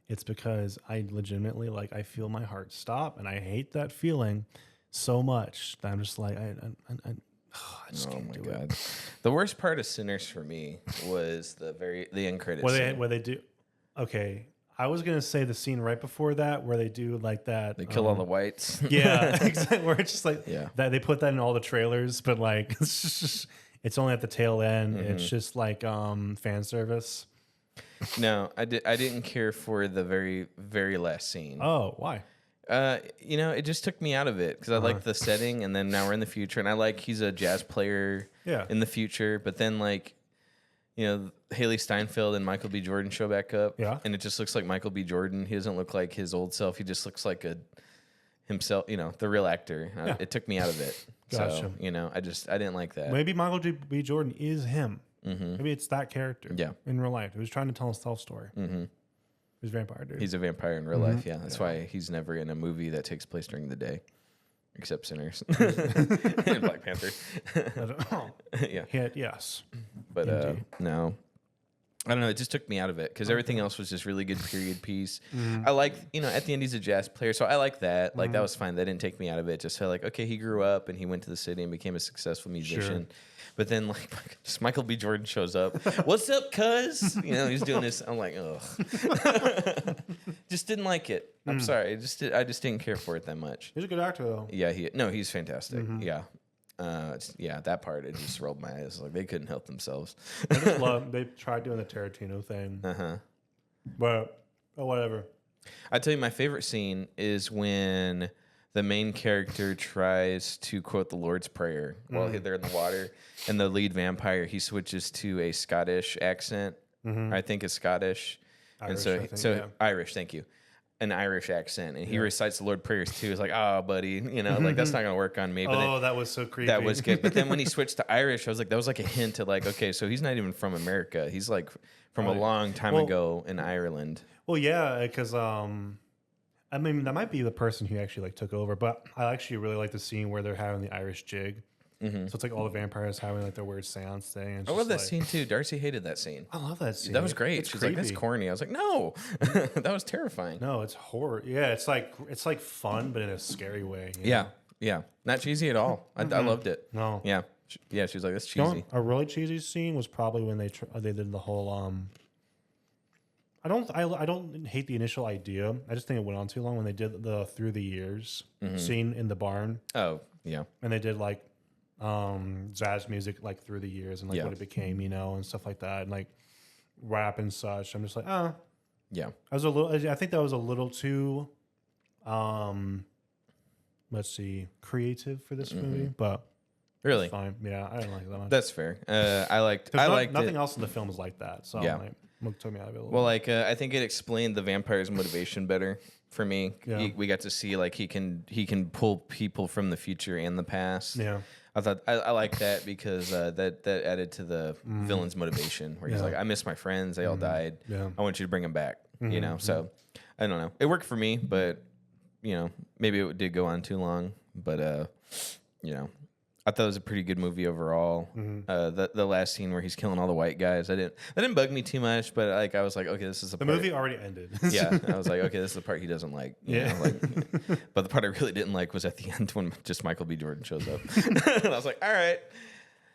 It's because I legitimately I feel my heart stop, and I hate that feeling so much that I'm just like I just can't do it. The worst part of Sinners for me was the end credits. Where they do. Okay, I was gonna say the scene right before that where they do like that. They kill all the whites. Yeah, exactly. Where it's just like that they put that in all the trailers, but like it's only at the tail end. It's just like fan service. No, I didn't care for the very, very last scene. Oh, why? It just took me out of it because I like the setting, and then now we're in the future, and I like he's a jazz player in the future, but then Haley Steinfeld and Michael B. Jordan show back up, and it just looks like Michael B. Jordan. He doesn't look like his old self. He just looks like himself, the real actor. It took me out of it. Gotcha. So, I didn't like that. Maybe Michael B. Jordan is him. Maybe it's that character. Yeah. In real life, he was trying to tell a self story. He's a vampire, dude. He's a vampire in real life. Yeah, that's why he's never in a movie that takes place during the day, except Sinners and Black Panther. Yeah. Yes. But no. I don't know. It just took me out of it because everything else was just really good period piece. I like, at the end he's a jazz player, so I like that. Like that was fine. That didn't take me out of it. Just felt like, okay, he grew up and he went to the city and became a successful musician. Sure. But then just Michael B. Jordan shows up. What's up, cuz? He's doing this. I'm like, ugh. Just didn't like it. I'm sorry. I just didn't care for it that much. He's a good actor though. Yeah, he's fantastic. Yeah. That part, it just rolled my eyes. Like they couldn't help themselves. I just love they tried doing the Tarantino thing. But whatever. I tell you, my favorite scene is when the main character tries to quote the Lord's Prayer while they're in the water, and the lead vampire he switches to a Scottish accent. I think it's Scottish, Irish, Irish. Thank you. An Irish accent, and he recites the Lord prayers too. It's like, oh, buddy, that's not gonna work on me. But that was so creepy. That was good. But then when he switched to Irish, I was like, that was like a hint to okay, so he's not even from America. He's like from a long time ago in Ireland. Well, yeah, because I mean that might be the person who actually took over. But I actually really like the scene where they're having the Irish jig. So it's like all the vampires having their weird seance thing. And I love that scene too. Darcy hated that scene. I love that scene. That was great. She's like, that's corny. I was like, no, that was terrifying. No, it's horror. Yeah, it's like fun, but in a scary way. Yeah, not cheesy at all. I loved it. No. Yeah. She was like, that's cheesy. A really cheesy scene was probably when they did the whole. I don't hate the initial idea. I just think it went on too long when they did the through the years scene in the barn. Oh yeah. And they did jazz music through the years and what it became, and stuff like that, and rap and such. I'm just like, yeah. I think that was a little too, let's see, creative for this movie, but really fine. Yeah, I didn't like it that much. That's fair. I liked nothing else in the film is like that. So yeah. It took me out of it a little well, I think it explained the vampire's motivation better for me. Yeah. We got to see he can pull people from the future and the past. Yeah. I thought I like that because that added to the villain's motivation where he's like, I miss my friends, they all died. Yeah. I want you to bring them back. So I don't know. It worked for me, but maybe it did go on too long. But I I thought it was a pretty good movie overall. The last scene where he's killing all the white guys, that didn't bug me too much, but like I was like, okay, this is the movie already ended. Yeah, I was like, okay, this is the part he doesn't like. You know, like, but the part I really didn't like was at the end when just Michael B. Jordan shows up, and I was like, all right.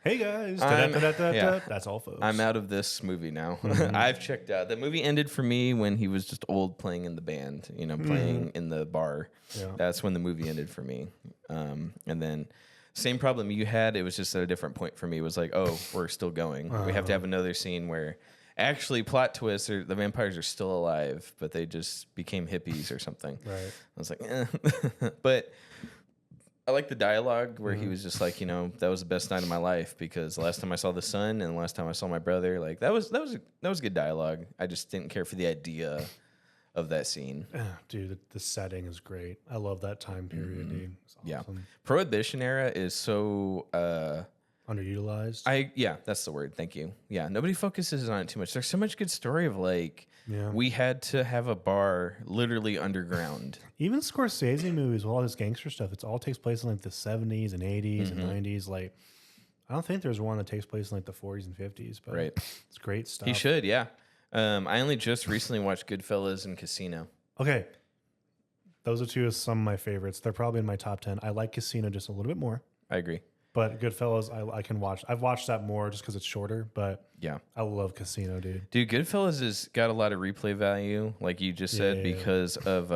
Hey guys, that's all, folks. I'm out of this movie now. I've checked out. The movie ended for me when he was just old playing in the band, you know, playing in the bar. Yeah. That's when the movie ended for me. And then same problem you had. It was just at a different point for me. It was like, oh, we're still going. We have to have another scene where actually plot twist, the vampires are still alive, but they just became hippies or something. Right. I was like, but I like the dialogue where he was just like, you know, that was the best night of my life because the last time I saw the sun and the last time I saw my brother, like that was good dialogue. I just didn't care for the idea of that scene. Dude, the setting is great. I love that time period, dude. It's awesome. Yeah. Prohibition era is so underutilized. Yeah, that's the word. Thank you. Yeah, nobody focuses on it too much. There's so much good story of like we had to have a bar literally underground. Even Scorsese movies with all this gangster stuff, it all takes place in like the 70s and 80s and 90s. Like, I don't think there's one that takes place in like the 40s and 50s, but it's great stuff. He should, yeah. I only just recently watched Goodfellas and Casino. Okay. Those are two of some of my favorites. They're probably in my top 10. I like Casino just a little bit more. I agree. But Goodfellas, I can watch. I've watched that more just because it's shorter, but yeah, I love Casino, dude. Dude, Goodfellas has got a lot of replay value, like you just said, because of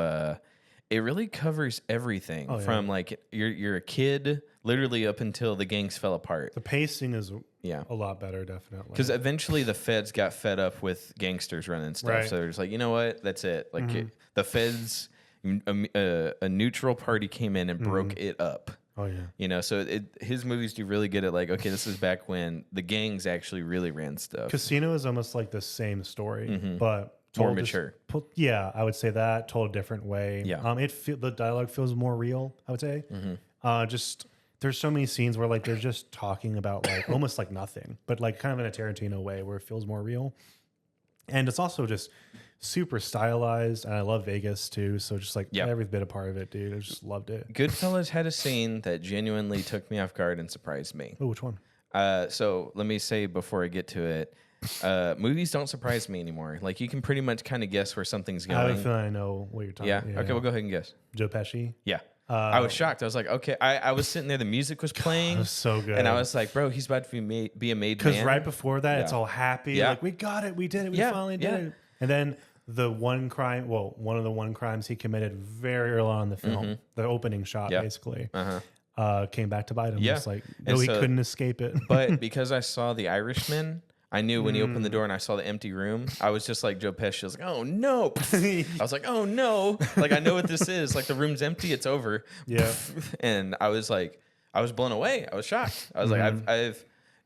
it really covers everything from like you're a kid literally up until the gangs fell apart. The pacing is a lot better, definitely. Because eventually the feds got fed up with gangsters running stuff, so they're just like, you know what, that's it. Like the feds, a neutral party came in and broke it up. Oh yeah, you know, so his movies do really good at like, okay, this is back when the gangs actually really ran stuff. Casino is almost like the same story, but more mature. I would say that told a different way. Yeah, the dialogue feels more real, I would say. Just there's so many scenes where like they're just talking about like almost like nothing, but like kind of in a Tarantino way where it feels more real, and it's also just super stylized, and I love Vegas too. So just like every bit a part of it, dude. I just loved it. Goodfellas had a scene that genuinely took me off guard and surprised me. Oh, which one? So let me say before I get to it, movies don't surprise me anymore. Like you can pretty much kind of guess where something's going. I have a feeling I know what you're talking about. Yeah. Okay, we'll go ahead and guess. Joe Pesci. Yeah. I was shocked. I was like, okay. I was sitting there. The music was playing. It was so good. And I was like, bro, he's about to be a made man. Because right before that, it's all happy. Yeah. Like, we got it. We did it. We finally did it. And then one of the one crimes he committed very early on in the film, the opening shot, basically, came back to bite him. It's like, he couldn't escape it. But because I saw The Irishman, I knew when he opened the door and I saw the empty room, I was just like Joe Pesci. I was like, oh no. I was like, oh no. Like, I know what this is. Like, the room's empty. It's over. Yeah. And I was like, I was blown away. I was shocked. I was like,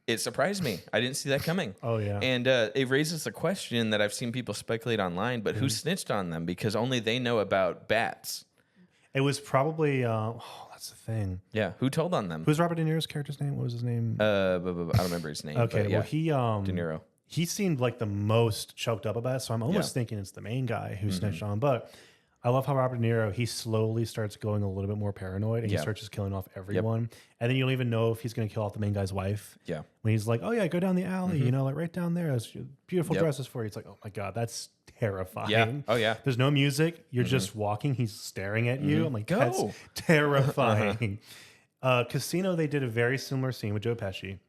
it surprised me. I didn't see that coming. Oh, yeah. And it raises the question that I've seen people speculate online, but who snitched on them? Because only they know about bats. It was probably, that's the thing. Yeah. Who told on them? Who's Robert De Niro's character's name? What was his name? I don't remember his name. Okay. Well, De Niro. He seemed like the most choked up about it. So I'm almost thinking it's the main guy who snitched on. But I love how Robert De Niro, he slowly starts going a little bit more paranoid and he starts just killing off everyone. And then you don't even know if he's going to kill off the main guy's wife. Yeah. When he's like, oh yeah, go down the alley, you know, like right down there. There's beautiful dresses for you. It's like, oh my God, that's terrifying. Yeah. Oh yeah. There's no music. You're just walking. He's staring at you. I'm like, that's terrifying. Casino, they did a very similar scene with Joe Pesci,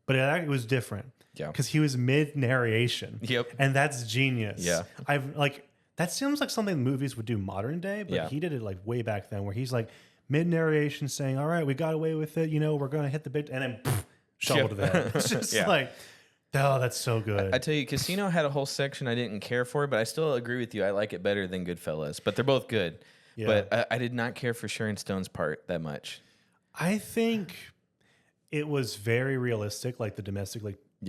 but it was different. Yeah. Because he was mid narration. Yep. And that's genius. Yeah. That seems like something movies would do modern day, but he did it like way back then where he's like mid narration saying, all right, we got away with it. You know, we're going to hit the big, and then shovel to the head. It's just like, oh, that's so good. I tell you, Casino had a whole section I didn't care for, but I still agree with you. I like it better than Goodfellas, but they're both good. Yeah. But I did not care for Sharon Stone's part that much. I think it was very realistic, like the domestic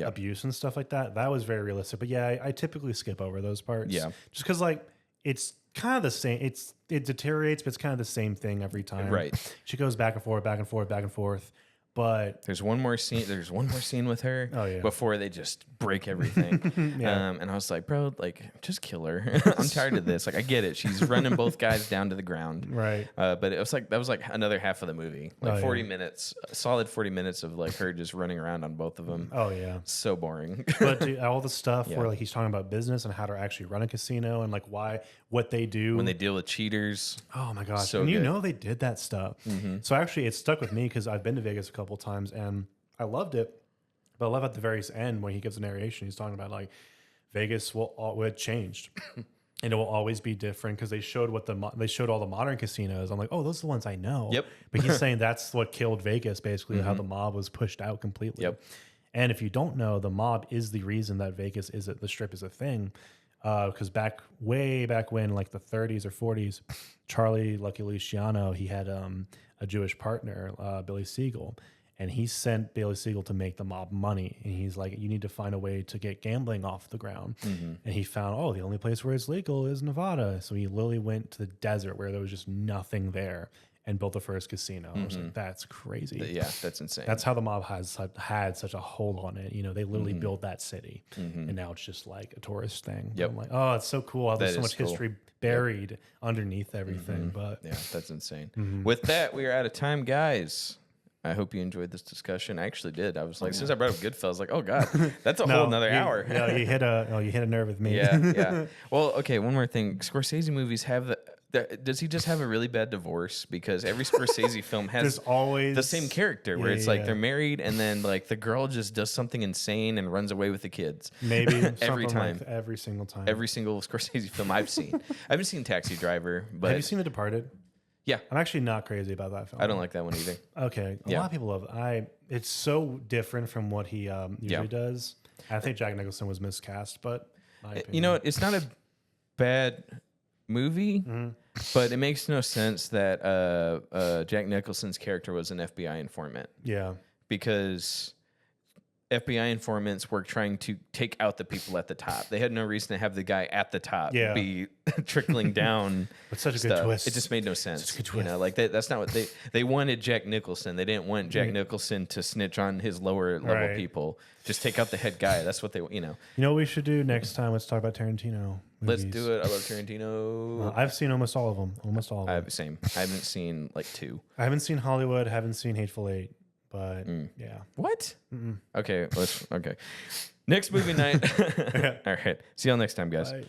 abuse and stuff like that. That was very realistic. But yeah, I typically skip over those parts. Yeah. Just because like it's kind of the same. It deteriorates, but it's kind of the same thing every time. Right. She goes back and forth, back and forth, back and forth. But there's one more scene. There's one more scene with her. Oh, yeah. Before they just break everything. Yeah. And I was like, bro, like just kill her. I'm tired of this. Like I get it. She's running both guys down to the ground. Right. But it was like that was like another half of the movie. Like 40 minutes, a solid 40 minutes of like her just running around on both of them. Oh yeah. So boring. But dude, all the stuff where like he's talking about business and how to actually run a casino and like what they do when they deal with cheaters. Oh my gosh. So and you good. know they did that stuff. So actually it stuck with me because I've been to Vegas a couple of times and I loved it. But I love at the very end when he gives a narration, he's talking about like Vegas it changed. And it will always be different because they showed they showed all the modern casinos. I'm like, oh, those are the ones I know. Yep. But he's saying that's what killed Vegas, basically, how the mob was pushed out completely. Yep. And if you don't know, the mob is the reason that Vegas the Strip is a thing. Because way back when, like the 30s or 40s, Charlie Lucky Luciano, he had a Jewish partner, Billy Siegel. And he sent Billy Siegel to make the mob money. And he's like, you need to find a way to get gambling off the ground. And he found, the only place where it's legal is Nevada. So he literally went to the desert where there was just nothing there and built the first casino. I was like, that's crazy. Yeah, that's insane. That's how the mob has had such a hold on it. You know, they literally built that city. And now it's just like a tourist thing. Yep. I'm like, oh, it's so cool. How there's so That much is cool. history buried underneath everything. But yeah, that's insane. With that, we are out of time, guys. I hope you enjoyed this discussion. I actually did. I was like, since I brought up Goodfellas, I was like, oh god, that's a whole nother hour. Yeah, you hit a nerve with me. Yeah. Well, okay. One more thing. Scorsese movies have does he just have a really bad divorce? Because every Scorsese film has There's always the same character where it's like they're married and then like the girl just does something insane and runs away with the kids. Maybe every time, like every single time. every single Scorsese film I've seen. I haven't seen Taxi Driver, but have you seen The Departed? Yeah, I'm actually not crazy about that film. I don't like that one either. Okay, a lot of people love it. It's so different from what he usually does. I think Jack Nicholson was miscast, but you know, it's not a bad movie, but it makes no sense that Jack Nicholson's character was an FBI informant. Yeah, because FBI informants were trying to take out the people at the top. They had no reason to have the guy at the top be trickling down. But such a stuff. good twist. It just made no sense. Such a good twist. You know, like that's not what they wanted. Jack Nicholson. They didn't want Jack Nicholson to snitch on his lower level people. Just take out the head guy. That's what they. You know. You know what we should do next time? Let's talk about Tarantino movies. Let's do it. I love Tarantino. I've seen almost all of them. I haven't seen like 2. I haven't seen Hollywood. Haven't seen Hateful Eight. But yeah. What? Okay. Okay. Next movie night. All right. See y'all next time, guys. Bye.